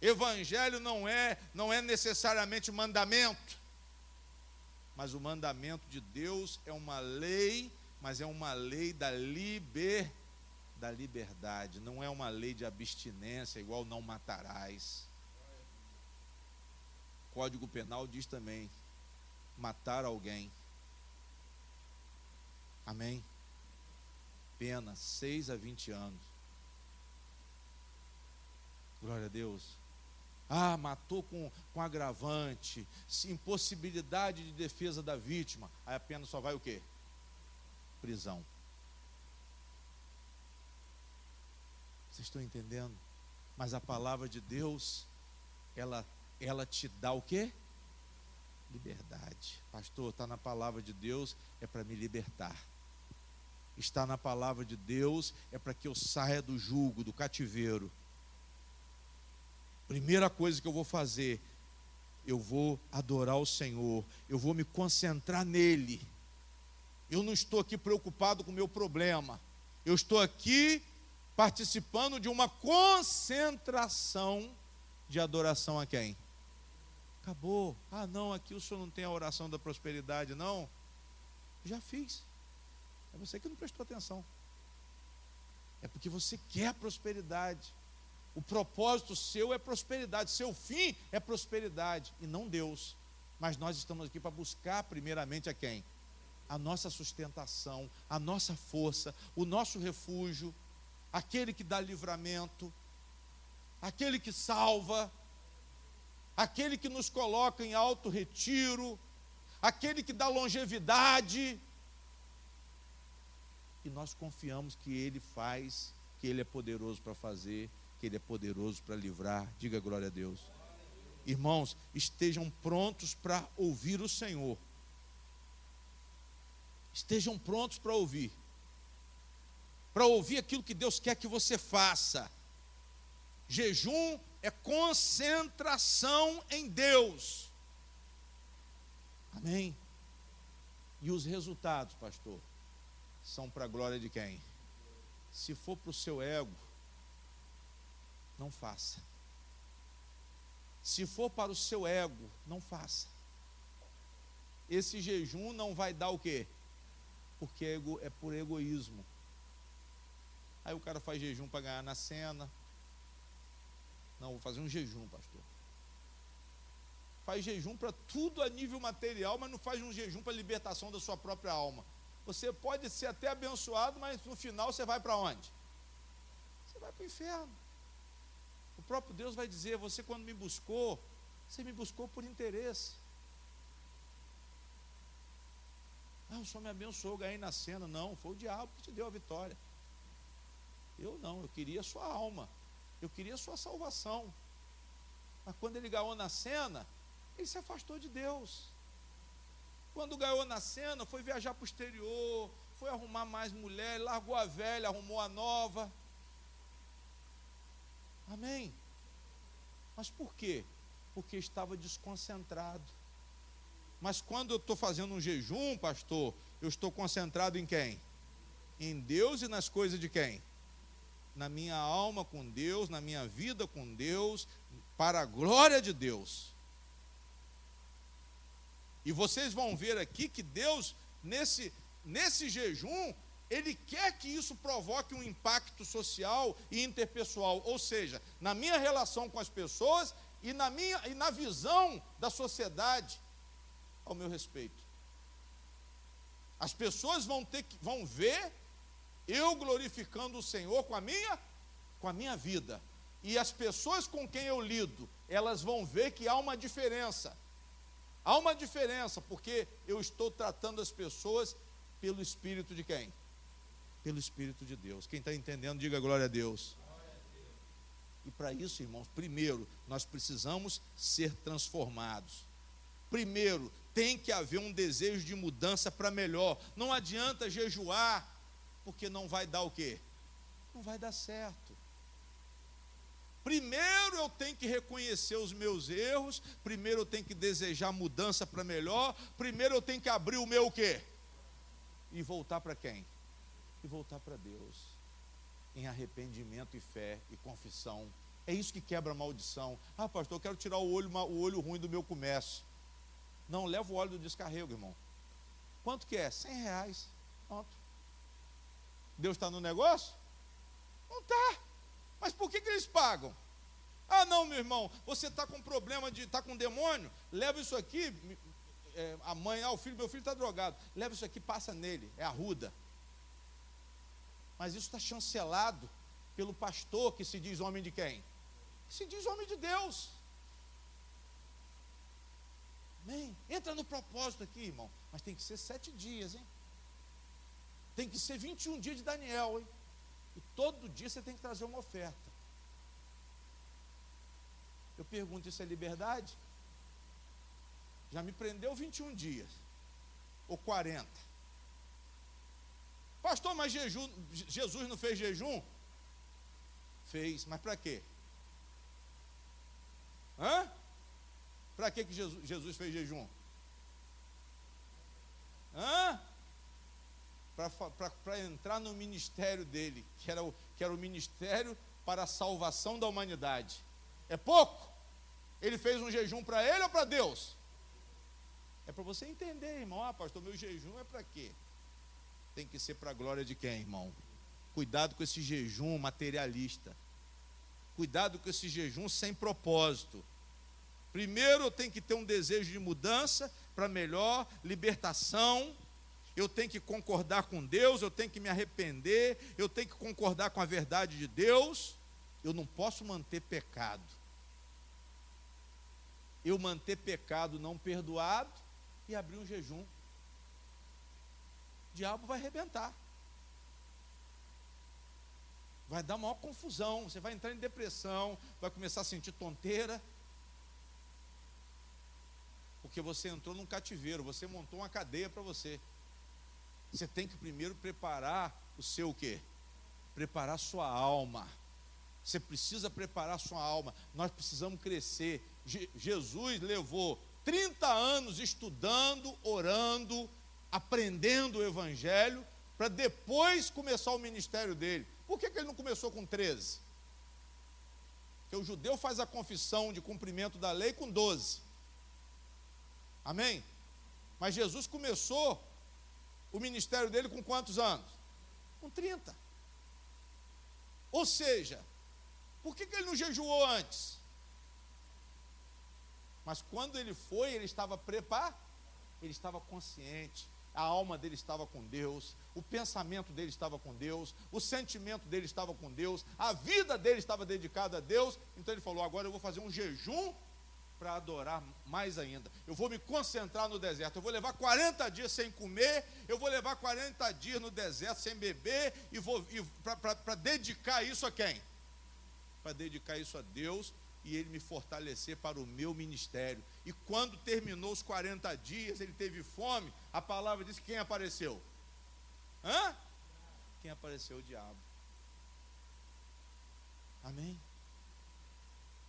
Evangelho não é necessariamente mandamento. Mas o mandamento de Deus é uma lei, mas é uma lei da liberdade. Não é uma lei de abstinência, igual não matarás. O Código Penal diz também, matar alguém. Amém? Pena 6 a 20 anos. Glória a Deus. Matou com agravante, impossibilidade de defesa da vítima. Aí a pena só vai o quê? Prisão. Vocês estão entendendo? Mas a palavra de Deus, ela te dá o quê? Liberdade. Pastor, está na palavra de Deus, é para me libertar. Está na palavra de Deus, é para que eu saia do jugo, do cativeiro. Primeira coisa que eu vou fazer, eu vou adorar o Senhor, eu vou me concentrar nele. Eu não estou aqui preocupado com o meu problema, eu estou aqui participando de uma concentração de adoração a quem? Acabou. Não, aqui o senhor não tem a oração da prosperidade, não. Já fiz. É você que não prestou atenção. É porque você quer a prosperidade. O propósito seu é prosperidade, seu fim é prosperidade, e não Deus. Mas nós estamos aqui para buscar primeiramente a quem? A nossa sustentação, a nossa força, o nosso refúgio, aquele que dá livramento, aquele que salva, aquele que nos coloca em alto retiro, aquele que dá longevidade. E nós confiamos que Ele faz, que Ele é poderoso para fazer, que Ele é poderoso para livrar. Diga glória a Deus. Irmãos, estejam prontos para ouvir o Senhor. Estejam prontos para ouvir aquilo que Deus quer que você faça. Jejum é concentração em Deus. Amém? E os resultados, pastor, são para a glória de quem? Se for para o seu ego, não faça. Se for para o seu ego, não faça. Esse jejum não vai dar o quê? Porque é por egoísmo. Aí o cara faz jejum para ganhar na cena. Não, vou fazer um jejum, pastor. Faz jejum para tudo a nível material, mas não faz um jejum para a libertação da sua própria alma. Você pode ser até abençoado, mas no final você vai para onde? Você vai para o inferno. O próprio Deus vai dizer: você quando me buscou, você me buscou por interesse. O Senhor me abençoou, ganhei na cena. Não, foi o diabo que te deu a vitória. Eu não, eu queria a sua alma, eu queria a sua salvação. Mas quando ele ganhou na cena, ele se afastou de Deus. Quando ganhou na cena, foi viajar para o exterior, foi arrumar mais mulher, largou a velha, arrumou a nova. Amém? Mas por quê? Porque estava desconcentrado. Mas quando eu estou fazendo um jejum, pastor, eu estou concentrado em quem? Em Deus e nas coisas de quem? Na minha alma com Deus, na minha vida com Deus, para a glória de Deus. E vocês vão ver aqui que Deus, nesse jejum, Ele quer que isso provoque um impacto social e interpessoal, ou seja, na minha relação com as pessoas e na visão da sociedade ao meu respeito. As pessoas vão ver eu glorificando o Senhor com a minha vida. E as pessoas com quem eu lido, elas vão ver que há uma diferença. Há uma diferença, porque eu estou tratando as pessoas pelo Espírito de quem? Pelo Espírito de Deus. Quem está entendendo, diga glória a Deus. E para isso, irmãos, primeiro, nós precisamos ser transformados. Primeiro, tem que haver um desejo de mudança para melhor. Não adianta jejuar, porque não vai dar o quê? Não vai dar certo. Primeiro eu tenho que reconhecer os meus erros, primeiro eu tenho que desejar mudança para melhor, primeiro eu tenho que abrir o meu o quê? E voltar para quem? E voltar para Deus, em arrependimento e fé e confissão. É isso que quebra a maldição. Pastor, eu quero tirar o olho ruim do meu comércio. Não, leva o óleo do descarrego, irmão. Quanto que é? R$100. Pronto. Deus está no negócio? Não está. Mas por que eles pagam? Não, meu irmão, você está com problema está com demônio? Leva isso aqui, a mãe, meu filho está drogado. Leva isso aqui, passa nele, é arruda. Mas isso está chancelado pelo pastor que se diz homem de quem? Que se diz homem de Deus. Amém? Entra no propósito aqui, irmão. Mas tem que ser 7 dias, hein? Tem que ser 21 dias de Daniel, hein? E todo dia você tem que trazer uma oferta. Eu pergunto, isso é liberdade? Já me prendeu 21 dias. Ou 40. Pastor, mas Jesus não fez jejum? Fez, mas para quê? Para que Jesus fez jejum? Para entrar no ministério dele, que era o ministério para a salvação da humanidade. É pouco? Ele fez um jejum para ele ou para Deus? É para você entender, irmão. Pastor, meu jejum é para quê? Tem que ser para a glória de quem, irmão? Cuidado com esse jejum materialista. Cuidado com esse jejum sem propósito. Primeiro eu tenho que ter um desejo de mudança para melhor, libertação. Eu tenho que concordar com Deus, eu tenho que me arrepender, eu tenho que concordar com a verdade de Deus. Eu não posso manter pecado. Eu manter pecado não perdoado e abrir um jejum. O diabo vai arrebentar. Vai dar maior confusão, você vai entrar em depressão, vai começar a sentir tonteira. Porque você entrou num cativeiro, você montou uma cadeia para você. Você tem que primeiro preparar o seu o quê? Preparar a sua alma. Você precisa preparar a sua alma. Nós precisamos crescer. Jesus levou 30 anos estudando, orando, aprendendo o Evangelho, para depois começar o ministério dele. Por que ele não começou com 13? Porque o judeu faz a confissão de cumprimento da lei com 12. Amém? Mas Jesus começou o ministério dele com quantos anos? Com 30. Ou seja, por que ele não jejuou antes? Mas quando ele foi, ele estava preparado, ele estava consciente. a alma dele estava com Deus, o pensamento dele estava com Deus, o sentimento dele estava com Deus, a vida dele estava dedicada a Deus. Então ele falou: agora eu vou fazer um jejum para adorar mais ainda. Eu vou me concentrar no deserto. Eu vou levar 40 dias sem comer, eu vou levar 40 dias no deserto sem beber, e para dedicar isso a quem? Para dedicar isso a Deus, e ele me fortalecer para o meu ministério. E quando terminou os 40 dias, ele teve fome. A palavra diz que quem apareceu? Quem apareceu? O diabo. Amém?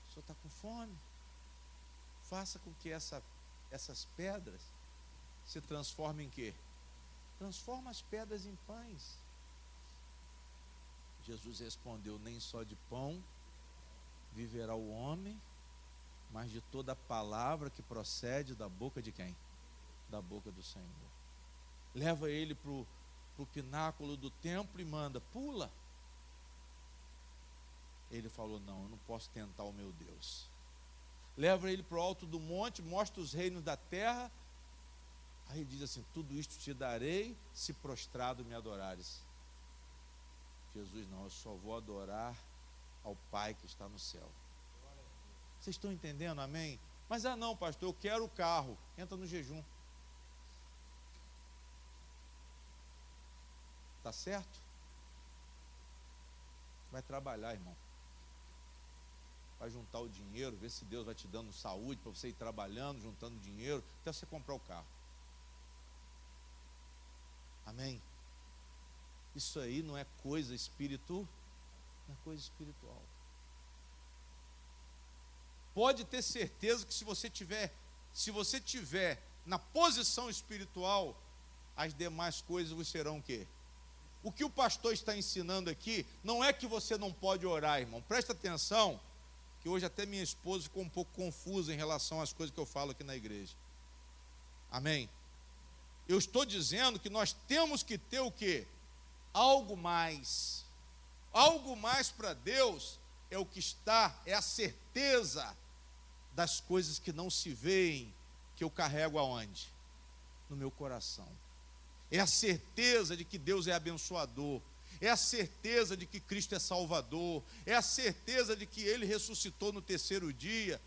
O senhor está com fome? Faça com que essas pedras se transformem em quê? Transforma as pedras em pães. Jesus respondeu: nem só de pão viverá o homem, mas de toda a palavra que procede da boca de quem? Da boca do Senhor. Leva ele para o pináculo do templo e manda: pula. Ele falou: não, eu não posso tentar o meu Deus. Leva ele para o alto do monte, mostra os reinos da terra. Aí ele diz assim: tudo isto te darei, se prostrado me adorares. Jesus: não, eu só vou adorar ao Pai que está no céu. Vocês estão entendendo? Amém? Mas não, pastor, eu quero o carro. Entra no jejum. Está certo? Vai trabalhar, irmão. Vai juntar o dinheiro, ver se Deus vai te dando saúde para você ir trabalhando, juntando dinheiro, até você comprar o carro. Amém? Isso aí não é coisa espiritual. Não é coisa espiritual. Pode ter certeza que se você tiver na posição espiritual, as demais coisas serão o quê? O que o pastor está ensinando aqui não é que você não pode orar, irmão. Presta atenção, que hoje até minha esposa ficou um pouco confusa em relação às coisas que eu falo aqui na igreja. Amém? Eu estou dizendo que nós temos que ter o quê? Algo mais. Algo mais para Deus é o que está, é a certeza das coisas que não se veem, que eu carrego aonde? No meu coração. É a certeza de que Deus é abençoador, é a certeza de que Cristo é Salvador, é a certeza de que Ele ressuscitou no terceiro dia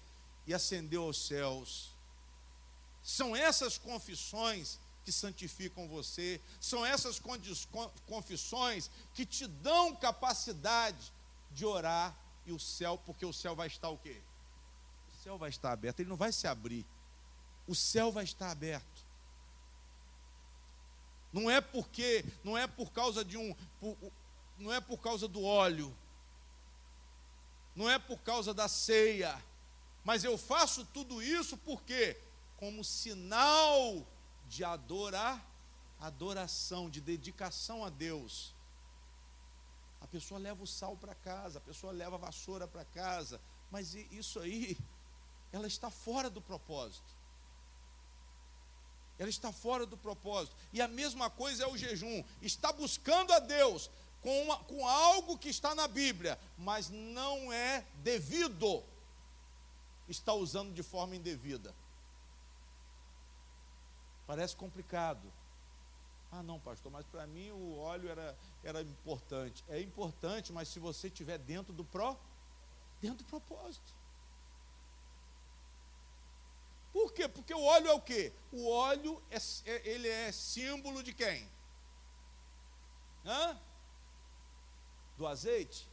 e ascendeu aos céus. São essas confissões que santificam você, são essas confissões que te dão capacidade de orar, e o céu, porque o céu vai estar o quê? O céu vai estar aberto, ele não vai se abrir, o céu vai estar aberto. Não é por causa do óleo, não é por causa da ceia, mas eu faço tudo isso porque como sinal de adoração, de dedicação a Deus. A pessoa leva o sal para casa, a pessoa leva a vassoura para casa, mas isso aí, ela está fora do propósito. Ela está fora do propósito. E a mesma coisa é o jejum. Está buscando a Deus com algo que está na Bíblia, mas não é devido. Está usando de forma indevida. Parece complicado. Não, pastor, mas para mim o óleo era importante. É importante, mas se você estiver dentro do propósito. Por quê? Porque o óleo é o quê? O óleo ele é símbolo de quem? Do azeite?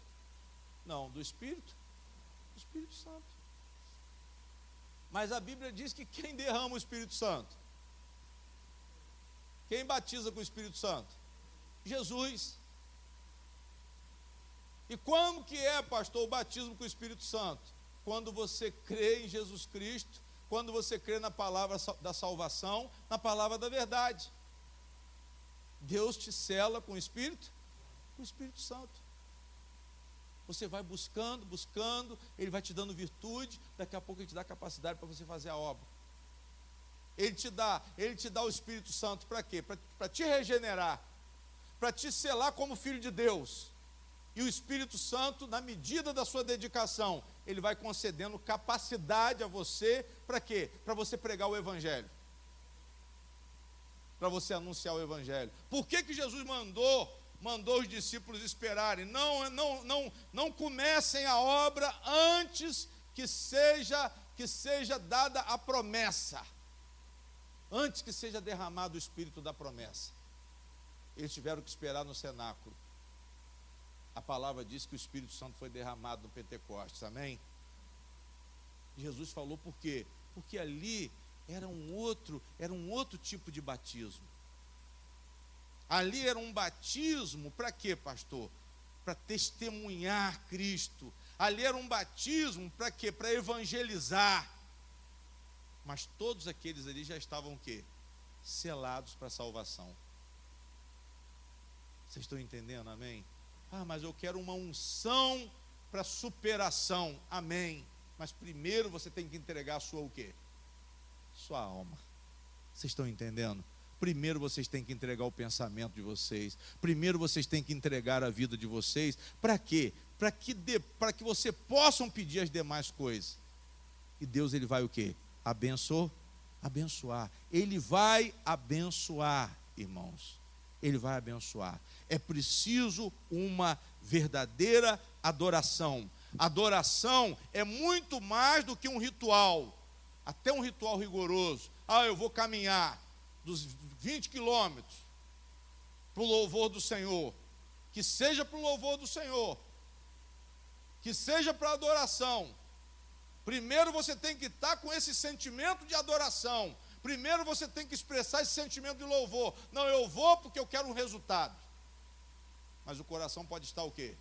Não, do Espírito? Do Espírito Santo. Mas a Bíblia diz que quem derrama o Espírito Santo? Quem batiza com o Espírito Santo? Jesus. E como que é, pastor, o batismo com o Espírito Santo? Quando você crê em Jesus Cristo, quando você crê na palavra da salvação, na palavra da verdade. Deus te sela com o Espírito Santo. Você vai buscando, Ele vai te dando virtude, daqui a pouco Ele te dá capacidade para você fazer a obra. Ele te dá o Espírito Santo para quê? Para te regenerar, para te selar como filho de Deus. E o Espírito Santo, na medida da sua dedicação, ele vai concedendo capacidade a você, para quê? Para você pregar o Evangelho. para você anunciar o evangelho. Por que Jesus mandou os discípulos esperarem? Não comecem a obra antes que seja dada a promessa, antes que seja derramado o Espírito da promessa. Eles tiveram que esperar no cenáculo. A palavra diz que o Espírito Santo foi derramado no Pentecostes, amém? Jesus falou por quê? Porque ali era um outro tipo de batismo. Ali era um batismo, para quê, pastor? Para testemunhar Cristo. Ali era um batismo, para quê? Para evangelizar. Mas todos aqueles ali já estavam o quê? Selados para a salvação. Vocês estão entendendo, amém? Mas eu quero uma unção para superação, amém. Mas primeiro você tem que entregar a sua o quê? Sua alma. Vocês estão entendendo? Primeiro vocês têm que entregar o pensamento de vocês. Primeiro vocês têm que entregar a vida de vocês. Para quê? Para que você possam pedir as demais coisas. E Deus, ele vai o quê? Abençoar. Ele vai abençoar, irmãos. Ele vai abençoar. É preciso uma verdadeira adoração. Adoração é muito mais do que um ritual. Até um ritual rigoroso. Eu vou caminhar dos 20 quilômetros para o louvor do Senhor. Que seja para o louvor do Senhor. Que seja para a adoração. Primeiro você tem que estar com esse sentimento de adoração. Primeiro você tem que expressar esse sentimento de louvor. Não, eu vou porque eu quero um resultado. Mas o coração pode estar o quê?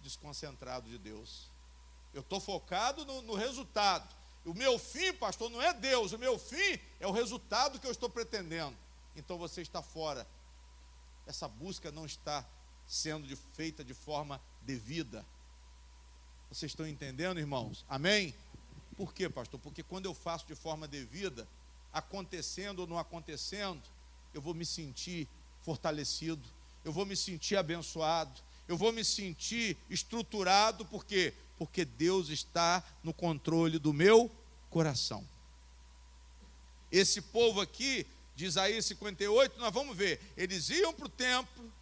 Desconcentrado de Deus. Eu estou focado no resultado. O meu fim, pastor, não é Deus. O meu fim é o resultado que eu estou pretendendo. Então você está fora. Essa busca não está sendo feita de forma devida. Vocês estão entendendo, irmãos? Amém? Por quê, pastor? Porque quando eu faço de forma devida, acontecendo ou não acontecendo, eu vou me sentir fortalecido, eu vou me sentir abençoado, eu vou me sentir estruturado. Por quê? Porque Deus está no controle do meu coração. Esse povo aqui, de Isaías 58, nós vamos ver, eles iam para o templo,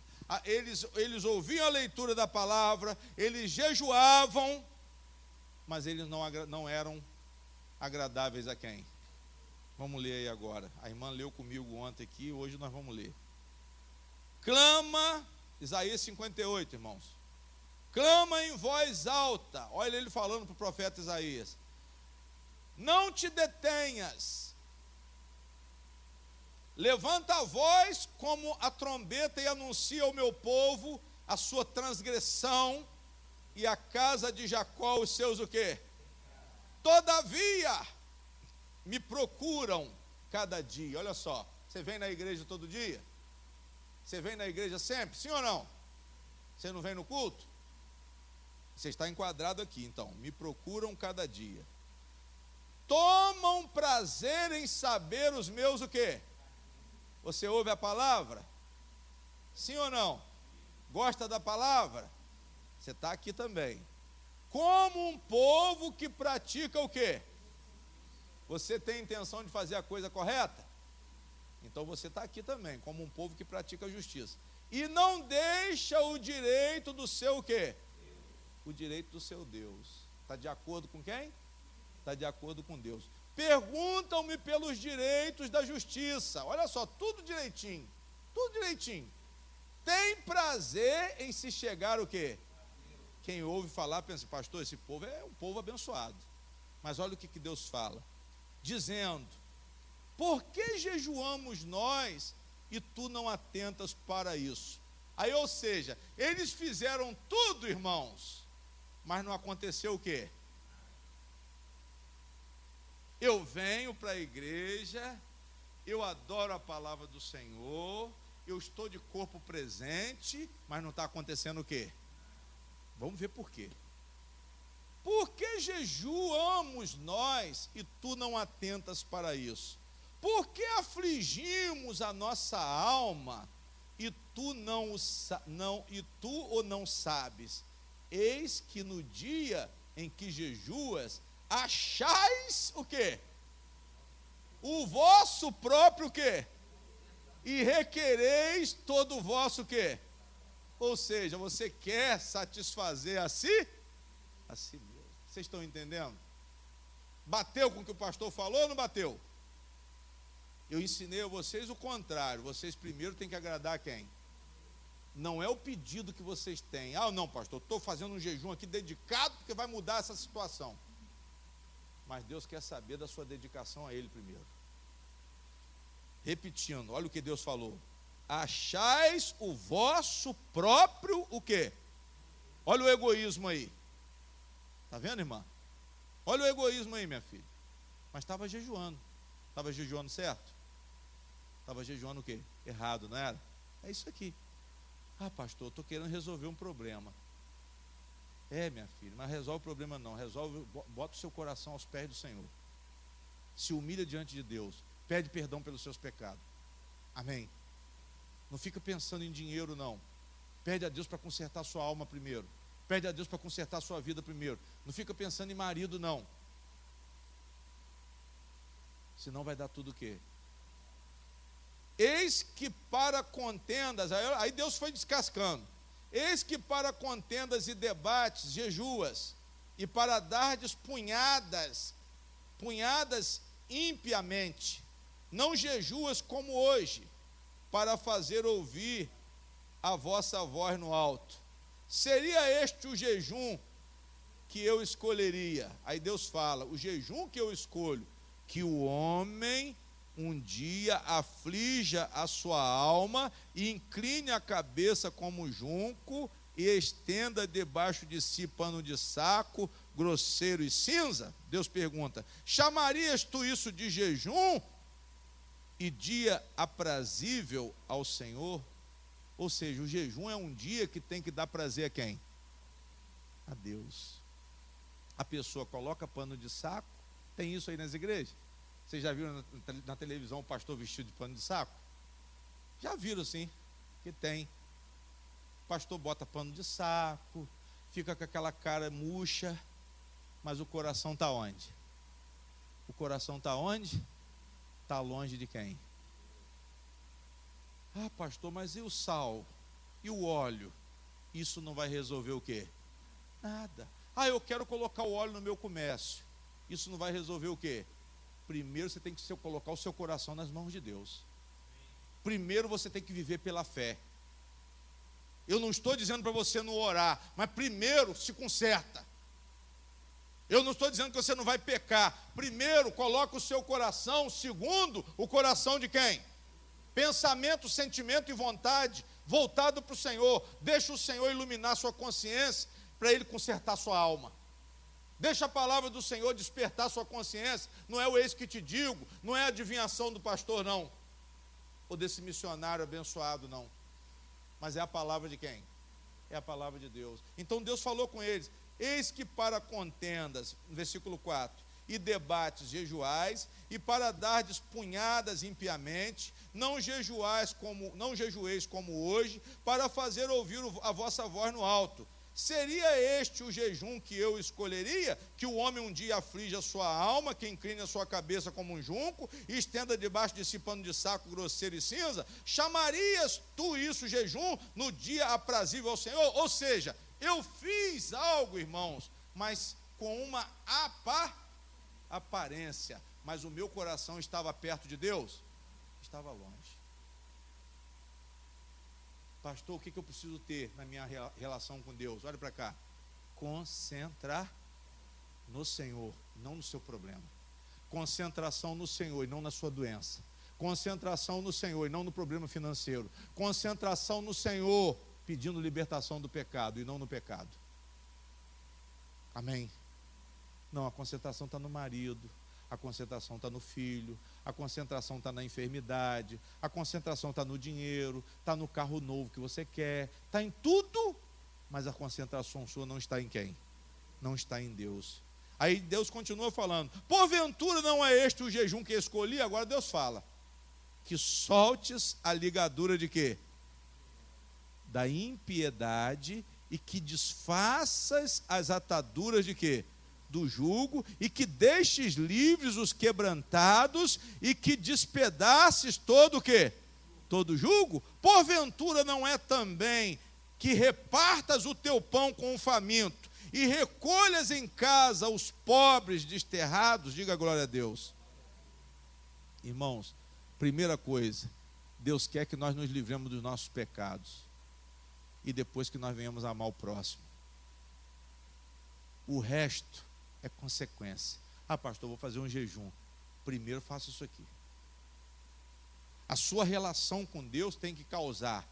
eles ouviam a leitura da palavra, eles jejuavam, mas eles não eram agradáveis a quem? Vamos ler aí agora. A irmã leu comigo ontem aqui, hoje nós vamos ler. Clama, Isaías 58, irmãos. Clama em voz alta. Olha ele falando para o profeta Isaías. Não te detenhas. Levanta a voz como a trombeta e anuncia ao meu povo a sua transgressão e a casa de Jacó os seus o quê? Todavia me procuram cada dia. Olha só, você vem na igreja todo dia? Você vem na igreja sempre? Sim ou não? Você não vem no culto? Você está enquadrado aqui, então. Me procuram cada dia. Tomam prazer em saber os meus o quê? Você ouve a palavra? Sim ou não? Gosta da palavra? Você está aqui também. Como um povo que pratica o quê? Você tem intenção de fazer a coisa correta? Então você está aqui também, como um povo que pratica a justiça. E não deixa o direito do seu o quê? O direito do seu Deus. Está de acordo com quem? Está de acordo com Deus. Perguntam-me pelos direitos da justiça. Olha só, tudo direitinho. Tudo direitinho. Tem prazer em se chegar o quê? Quem ouve falar pensa, pastor, esse povo é um povo abençoado. Mas olha o que Deus fala. Dizendo, por que jejuamos nós e tu não atentas para isso? Aí, ou seja, eles fizeram tudo, irmãos, mas não aconteceu o quê? Eu venho para a igreja, eu adoro a palavra do Senhor, eu estou de corpo presente, mas não está acontecendo o quê? Vamos ver por quê. Por que jejuamos nós e tu não atentas para isso? Por que afligimos a nossa alma e tu não sabes? Eis que no dia em que jejuas, achais o quê? O vosso próprio quê? e requereis todo o vosso quê? Ou seja, você quer satisfazer a si mesmo. Vocês estão entendendo? Bateu com o que o pastor falou ou não bateu? Eu ensinei a vocês o contrário. Vocês primeiro têm que agradar a quem? Não é o pedido que vocês têm. Ah, não, pastor, estou fazendo um jejum aqui dedicado porque vai mudar essa situação. Mas Deus quer saber da sua dedicação a Ele primeiro. Repetindo, olha o que Deus falou. Achais o vosso próprio o quê? Olha o egoísmo aí. Está vendo, irmã? Olha o egoísmo aí, minha filha. Mas estava jejuando. Estava jejuando certo? Estava jejuando o quê? Errado, não era? É isso aqui. Ah, pastor, estou querendo resolver um problema. É, minha filha, mas resolve o problema não. Resolve, bota o seu coração aos pés do Senhor. Se humilha diante de Deus. Pede perdão pelos seus pecados. Amém. Não fica pensando em dinheiro, não. Pede a Deus para consertar a sua alma primeiro. Pede a Deus para consertar a sua vida primeiro. Não fica pensando em marido, não. Senão vai dar tudo o quê? Eis que para contendas, aí Deus foi descascando. Eis que para contendas e debates, jejuas, e para dardes punhadas impiamente, não jejuas como hoje, para fazer ouvir a vossa voz no alto. Seria este o jejum que eu escolheria? Aí Deus fala, o jejum que eu escolho, que o homem um dia aflija a sua alma e incline a cabeça como junco e estenda debaixo de si pano de saco, grosseiro e cinza? Deus pergunta, chamarias tu isso de jejum e dia aprazível ao Senhor? Ou seja, o jejum é um dia que tem que dar prazer a quem? A Deus. A pessoa coloca pano de saco, tem isso aí nas igrejas? Vocês já viram na televisão o pastor vestido de pano de saco? Já viram sim, que tem. O pastor bota pano de saco, fica com aquela cara murcha, mas o coração está onde? O coração está onde? Está longe de quem? Ah, pastor, mas e o sal? E o óleo? Isso não vai resolver o quê? Nada. Ah, eu quero colocar o óleo no meu comércio. Isso não vai resolver o quê? Primeiro você tem que colocar o seu coração nas mãos de Deus. Primeiro você tem que viver pela fé. Eu não estou dizendo para você não orar, mas primeiro se conserta. Eu não estou dizendo que você não vai pecar. Primeiro coloca o seu coração, segundo o coração de quem? Pensamento, sentimento e vontade voltado para o Senhor. Deixa o Senhor iluminar sua consciência para Ele consertar sua alma. Deixa a palavra do Senhor despertar sua consciência. Não é o eis que te digo, não é a adivinhação do pastor, não, ou desse missionário abençoado, não, mas é a palavra de quem? É a palavra de Deus. Então Deus falou com eles, eis que para contendas, no versículo 4, e debates jejuais, e para dardes punhadas impiamente, não jejueis como hoje, para fazer ouvir a vossa voz no alto. Seria este o jejum que eu escolheria? Que o homem um dia aflige a sua alma, que incline a sua cabeça como um junco, e estenda debaixo de si pano de saco grosseiro e cinza? Chamarias tu isso jejum no dia aprazível ao Senhor? Ou seja, eu fiz algo, irmãos, mas com uma aparência, mas o meu coração estava perto de Deus? Estava longe. Pastor, o que eu preciso ter na minha relação com Deus? Olha para cá. Concentrar no Senhor, não no seu problema. Concentração no Senhor e não na sua doença. Concentração no Senhor e não no problema financeiro. Concentração no Senhor, pedindo libertação do pecado e não no pecado. Amém? Não, a concentração está no marido. A concentração está no filho, a concentração está na enfermidade, a concentração está no dinheiro, está no carro novo que você quer, está em tudo, mas a concentração sua não está em quem? Não está em Deus. Aí Deus continua falando, porventura não é este o jejum que escolhi? Agora Deus fala, que soltes a ligadura de quê? Da impiedade, e que desfaças as ataduras de quê? Do jugo, e que deixes livres os quebrantados, e que despedaces todo o quê? todo jugo, porventura não é também que repartas o teu pão com o faminto e recolhas em casa os pobres desterrados? Diga glória a Deus. Irmãos, primeira coisa, Deus quer que nós nos livremos dos nossos pecados e depois que nós venhamos amar o próximo. O resto é consequência. Ah, pastor, vou fazer um jejum. Primeiro faça isso aqui. A sua relação com Deus tem que causar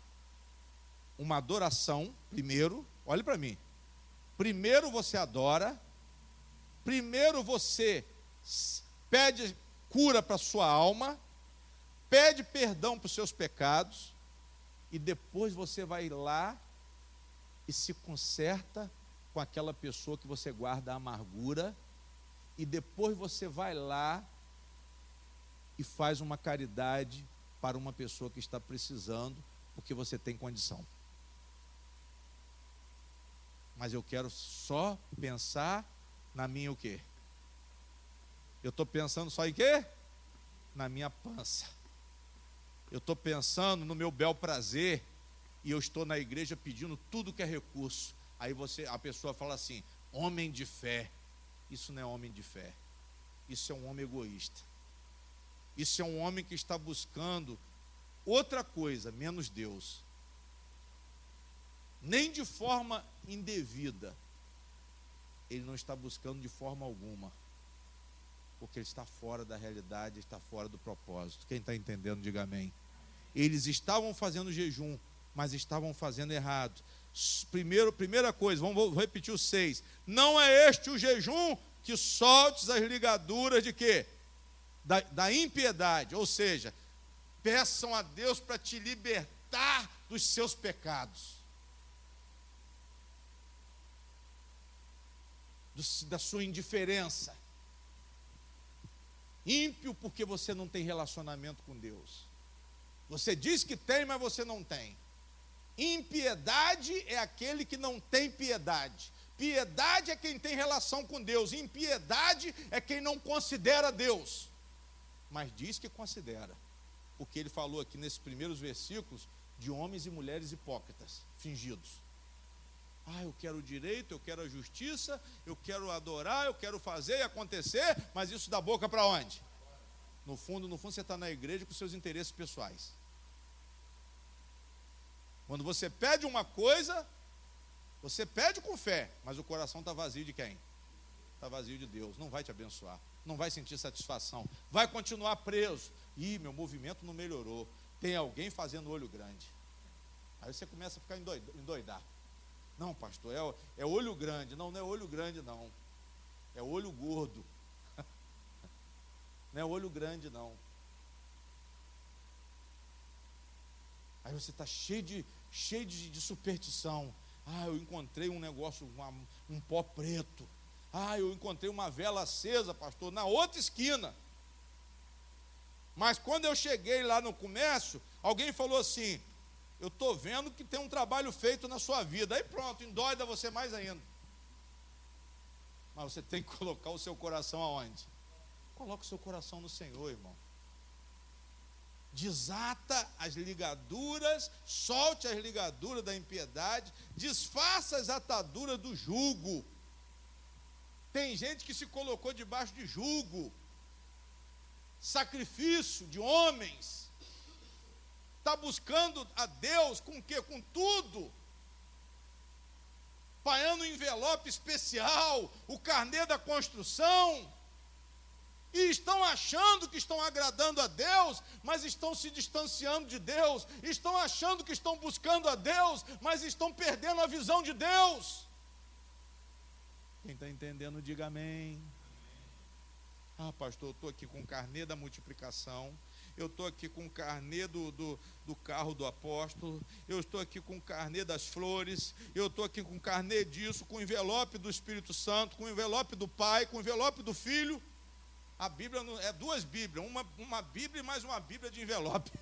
uma adoração, primeiro, olhe para mim. Primeiro você adora, primeiro você pede cura para a sua alma, pede perdão para os seus pecados, e depois você vai lá e se conserta com aquela pessoa que você guarda a amargura, e depois você vai lá e faz uma caridade para uma pessoa que está precisando, porque você tem condição. Mas eu quero só pensar na minha o quê? Eu estou pensando só em quê? Na minha pança. Eu estou pensando no meu bel prazer, e eu estou na igreja pedindo tudo que é recurso. Aí a pessoa fala assim, homem de fé. Isso não é homem de fé. Isso é um homem egoísta. Isso é um homem que está buscando outra coisa, menos Deus. Nem de forma indevida. Ele não está buscando de forma alguma. Porque ele está fora da realidade, está fora do propósito. Quem está entendendo, diga amém. Eles estavam fazendo jejum, mas estavam fazendo errado. Primeira coisa, vou repetir o 6. Não é este o jejum que soltes as ligaduras de quê? Da impiedade. Ou seja, peçam a Deus para te libertar dos seus pecados. Da sua indiferença. Ímpio porque você não tem relacionamento com Deus. Você diz que tem, mas você não tem. Impiedade é aquele que não tem piedade. Piedade é quem tem relação com Deus. Impiedade é quem não considera Deus. Mas diz que considera. Porque ele falou aqui nesses primeiros versículos de homens e mulheres hipócritas, fingidos. Ah, eu quero o direito, eu quero a justiça, eu quero adorar, eu quero fazer e acontecer, mas isso da boca para onde? No fundo, você está na igreja com seus interesses pessoais. Quando você pede uma coisa, você pede com fé, mas o coração está vazio de quem? Está vazio de Deus, não vai te abençoar, não vai sentir satisfação, vai continuar preso. Ih, meu movimento não melhorou, tem alguém fazendo olho grande. Aí você começa a ficar endoidar. Não, pastor, é olho grande. Não é olho grande, não. É olho gordo. Não é olho grande, não. Aí você está cheio de superstição. Ah, eu encontrei um negócio, um pó preto. Ah, eu encontrei uma vela acesa, pastor, na outra esquina. Mas quando eu cheguei lá no comércio, alguém falou assim, eu estou vendo que tem um trabalho feito na sua vida. Aí pronto, endoida você mais ainda. Mas você tem que colocar o seu coração aonde? Coloque o seu coração no Senhor, irmão. Desata as ligaduras, solte as ligaduras da impiedade, desfaça as ataduras do jugo. Tem gente que se colocou debaixo de jugo, sacrifício de homens. Está buscando a Deus com o quê? Com tudo. Pagando um envelope especial, o carnê da construção. E estão achando que estão agradando a Deus, mas estão se distanciando de Deus. Estão achando que estão buscando a Deus, mas estão perdendo a visão de Deus. Quem está entendendo, diga amém. Ah, pastor, eu estou aqui com o carnê da multiplicação. Eu estou aqui com o carnê do carro do apóstolo, eu estou aqui com o carnê das flores, eu estou aqui com o carnê disso, com o envelope do Espírito Santo, com o envelope do Pai, com o envelope do Filho. A Bíblia é duas Bíblias, uma Bíblia e mais uma Bíblia de envelope.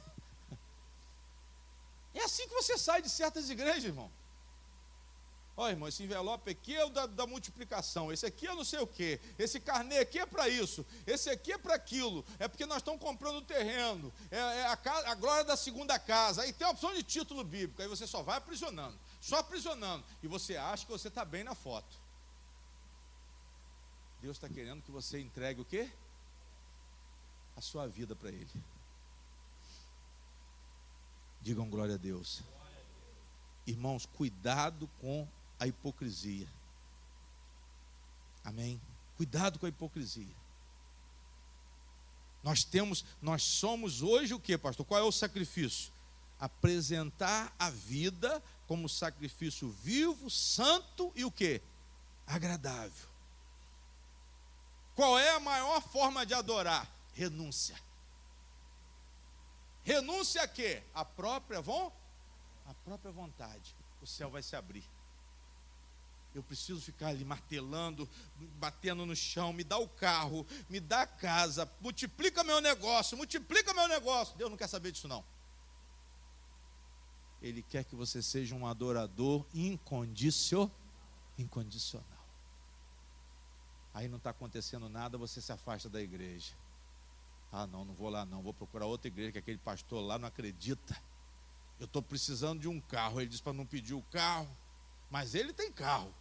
É assim que você sai de certas igrejas, irmão. Ó, irmão, esse envelope aqui é o da multiplicação, esse aqui é não sei o quê, esse carnê aqui é para isso, esse aqui é para aquilo, é porque nós estamos comprando terreno, é a glória da segunda casa, aí tem a opção de título bíblico, aí você só vai aprisionando, e você acha que você está bem na foto. Deus está querendo que você entregue o quê? A sua vida para Ele. Digam glória a Deus. Irmãos, cuidado com a hipocrisia. Amém? Cuidado com a hipocrisia. Nós somos hoje o que, pastor? Qual é o sacrifício? Apresentar a vida como sacrifício vivo, santo e o que? Agradável. Qual é a maior forma de adorar? Renúncia. Renúncia a quê? A própria vontade. O céu vai se abrir. Eu preciso ficar ali martelando, batendo no chão, me dá o carro, me dá a casa, multiplica meu negócio. Deus não quer saber disso não. Ele quer que você seja um adorador incondicional. Aí não está acontecendo nada, você se afasta da igreja. Ah, não vou lá não, vou procurar outra igreja, que aquele pastor lá não acredita. Eu estou precisando de um carro. Ele diz para não pedir o carro, mas ele tem carro.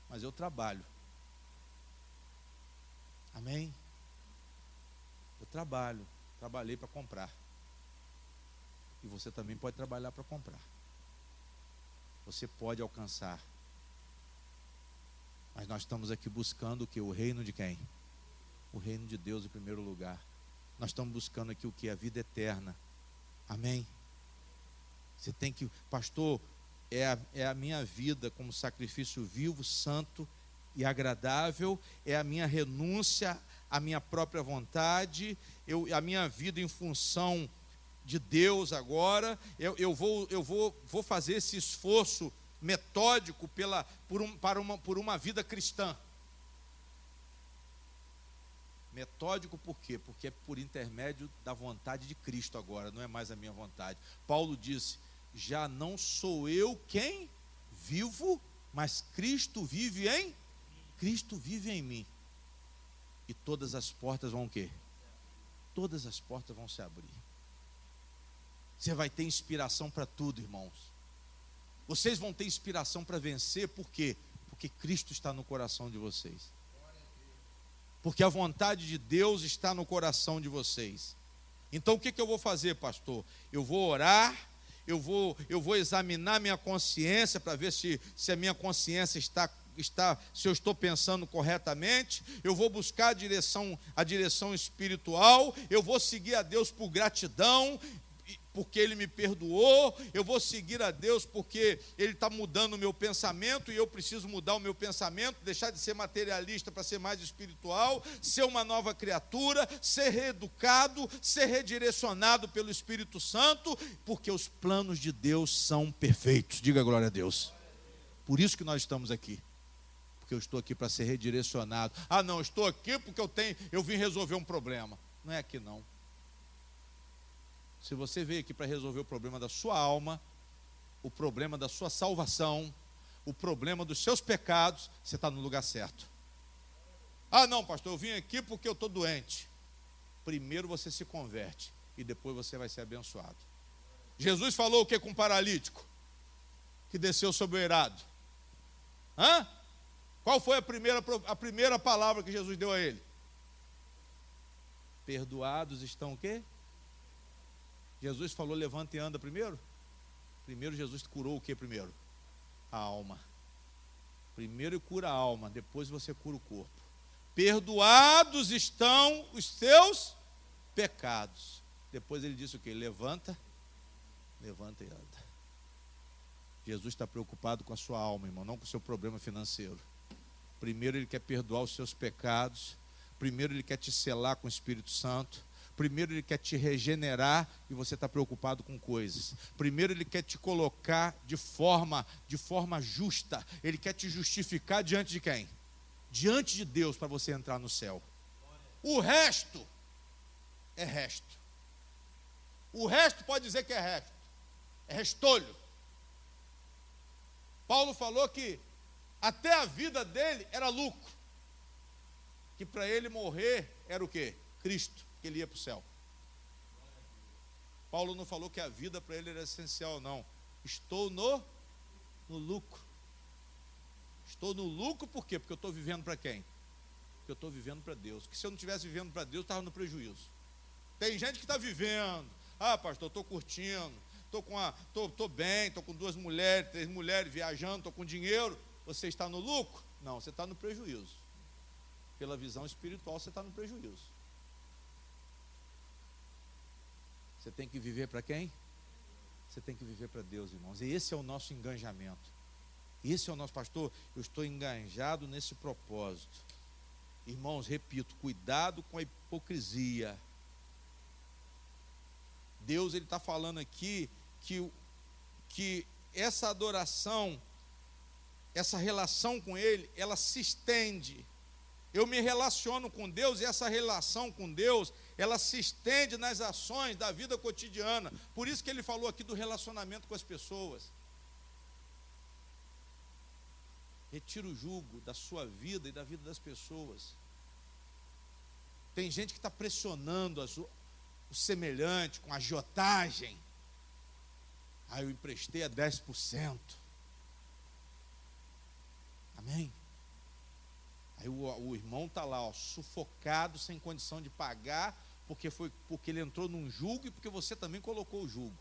Mas eu trabalho. Amém? Eu trabalhei para comprar. E você também pode trabalhar para comprar. Você pode alcançar. Mas nós estamos aqui buscando o que? O reino de quem? O reino de Deus em primeiro lugar. Nós estamos buscando aqui o que? A vida eterna. Amém? Você tem que, pastor, é a minha vida como sacrifício vivo, santo e agradável, é a minha renúncia à minha própria vontade, a minha vida em função de Deus agora, eu vou fazer esse esforço metódico por uma vida cristã. Metódico por quê? Porque é por intermédio da vontade de Cristo agora, não é mais a minha vontade. Paulo disse, já não sou eu quem vivo, mas Cristo vive em mim. E todas as portas vão o quê? Todas as portas vão se abrir. Você vai ter inspiração para tudo, irmãos. Vocês vão ter inspiração para vencer, por quê? Porque Cristo está no coração de vocês. Porque a vontade de Deus está no coração de vocês. Então o que eu vou fazer, pastor? Eu vou orar, eu vou examinar minha consciência para ver se a minha consciência se eu estou pensando corretamente, eu vou buscar a direção espiritual, eu vou seguir a Deus por gratidão, porque Ele me perdoou, eu vou seguir a Deus porque Ele está mudando o meu pensamento e eu preciso mudar o meu pensamento, deixar de ser materialista para ser mais espiritual, ser uma nova criatura, ser reeducado, ser redirecionado pelo Espírito Santo, porque os planos de Deus são perfeitos. Diga glória a Deus. Por isso que nós estamos aqui. Porque eu estou aqui para ser redirecionado. Ah, não, estou aqui porque eu vim resolver um problema. Não é aqui não. Se você veio aqui para resolver o problema da sua alma, o problema da sua salvação, o problema dos seus pecados, você está no lugar certo. Ah, não, pastor, eu vim aqui porque eu estou doente. Primeiro você se converte e depois você vai ser abençoado. Jesus falou o que com o paralítico que desceu sobre o eirado? Qual foi a primeira palavra que Jesus deu a ele? Perdoados estão o quê? Jesus falou, levanta e anda primeiro? Primeiro Jesus curou o que primeiro? A alma. Primeiro cura a alma, depois você cura o corpo. Perdoados estão os seus pecados. Depois ele disse o quê? Levanta e anda. Jesus está preocupado com a sua alma, irmão, não com o seu problema financeiro. Primeiro Ele quer perdoar os seus pecados. Primeiro Ele quer te selar com o Espírito Santo. Primeiro Ele quer te regenerar e você está preocupado com coisas. Primeiro Ele quer te colocar de forma justa. Ele quer te justificar diante de quem? Diante de Deus, para você entrar no céu. O resto é resto. O resto pode dizer que é resto. É restolho. Paulo falou que até a vida dele era lucro, que para ele morrer era o quê? Cristo, que ele ia para o céu. Paulo não falou que a vida para ele era essencial, não. Estou no lucro. Estou no lucro por quê? Porque eu estou vivendo para quem? Porque eu estou vivendo para Deus. Porque se eu não estivesse vivendo para Deus, eu estava no prejuízo. Tem gente que está vivendo. Ah, pastor, estou curtindo. Estou bem, estou com 2 mulheres, 3 mulheres, viajando, estou com dinheiro. Você está no lucro? Não, você está no prejuízo. Pela visão espiritual, você está no prejuízo. Você tem que viver para quem? Você tem que viver para Deus, irmãos. E esse é o nosso engajamento. Esse é o nosso, pastor, eu estou engajado nesse propósito. Irmãos, repito, cuidado com a hipocrisia. Deus, ele está falando aqui que essa adoração, essa relação com Ele, ela se estende. Eu me relaciono com Deus e essa relação com Deus, ela se estende nas ações da vida cotidiana. Por isso que ele falou aqui do relacionamento com as pessoas. Retira o jugo da sua vida e da vida das pessoas. Tem gente que está pressionando o semelhante com agiotagem. Ah, eu emprestei a 10%. Amém? Aí o irmão está lá, sufocado, sem condição de pagar, porque ele entrou num jugo e porque você também colocou o jugo.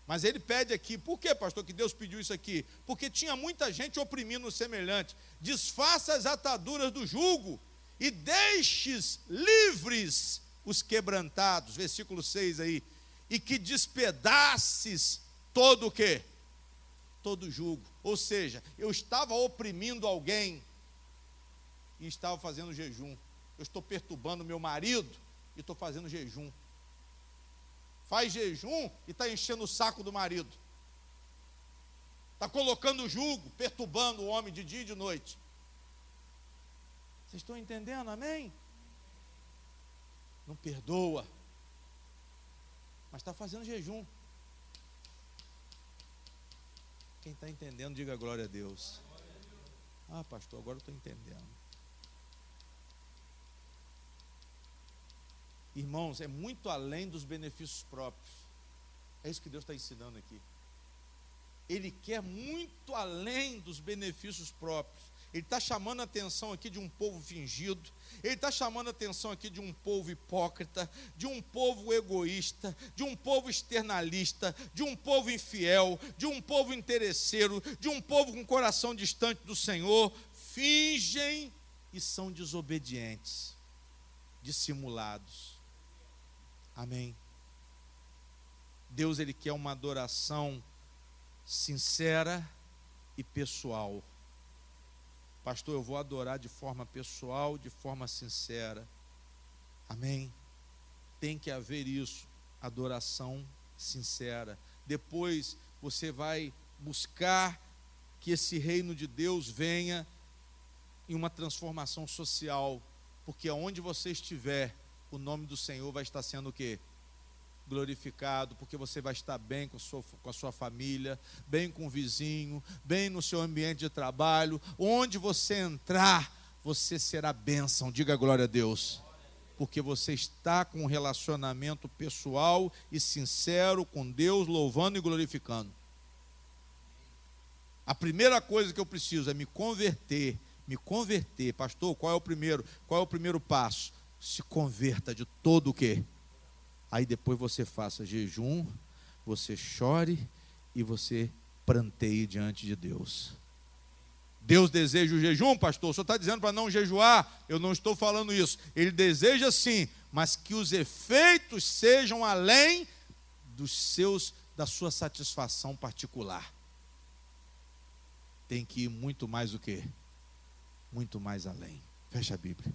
Mas ele pede aqui, por que, pastor, que Deus pediu isso aqui? Porque tinha muita gente oprimindo o semelhante. Desfaça as ataduras do jugo e deixes livres os quebrantados, versículo 6 aí, e que despedaces todo o quê? Todo jugo. Ou seja, eu estava oprimindo alguém e estava fazendo jejum. Eu estou perturbando meu marido e estou fazendo jejum. Faz jejum e está enchendo o saco do marido. Está colocando jugo, perturbando o homem de dia e de noite. Vocês estão entendendo, amém? Não perdoa, mas está fazendo jejum. Quem está entendendo, diga glória a Deus. Ah, pastor, agora eu estou entendendo. Irmãos, é muito além dos benefícios próprios. É isso que Deus está ensinando aqui. Ele quer muito além dos benefícios próprios. Ele está chamando a atenção aqui de um povo fingido. Ele está chamando a atenção aqui de um povo hipócrita, de um povo egoísta, de um povo externalista, de um povo infiel, de um povo interesseiro, de um povo com coração distante do Senhor. Fingem e são desobedientes, dissimulados. Amém. Deus, ele quer uma adoração sincera e pessoal. Pastor, eu vou adorar de forma pessoal, de forma sincera. Amém. Tem que haver isso, adoração sincera. Depois você vai buscar que esse reino de Deus venha em uma transformação social, porque aonde você estiver, o nome do Senhor vai estar sendo o quê? Glorificado, porque você vai estar bem com a sua família, bem com o vizinho, bem no seu ambiente de trabalho. Onde você entrar, você será bênção. Diga glória a Deus. Porque você está com um relacionamento pessoal e sincero com Deus, louvando e glorificando. A primeira coisa que eu preciso é me converter. Pastor, qual é o primeiro passo? Se converta de todo o quê? Aí depois você faça jejum, você chore e você pranteie diante de Deus. Deus deseja o jejum, pastor? O senhor está dizendo para não jejuar? Eu não estou falando isso. Ele deseja sim, mas que os efeitos sejam além da sua satisfação particular. Tem que ir muito mais o quê? Muito mais além. Fecha a Bíblia.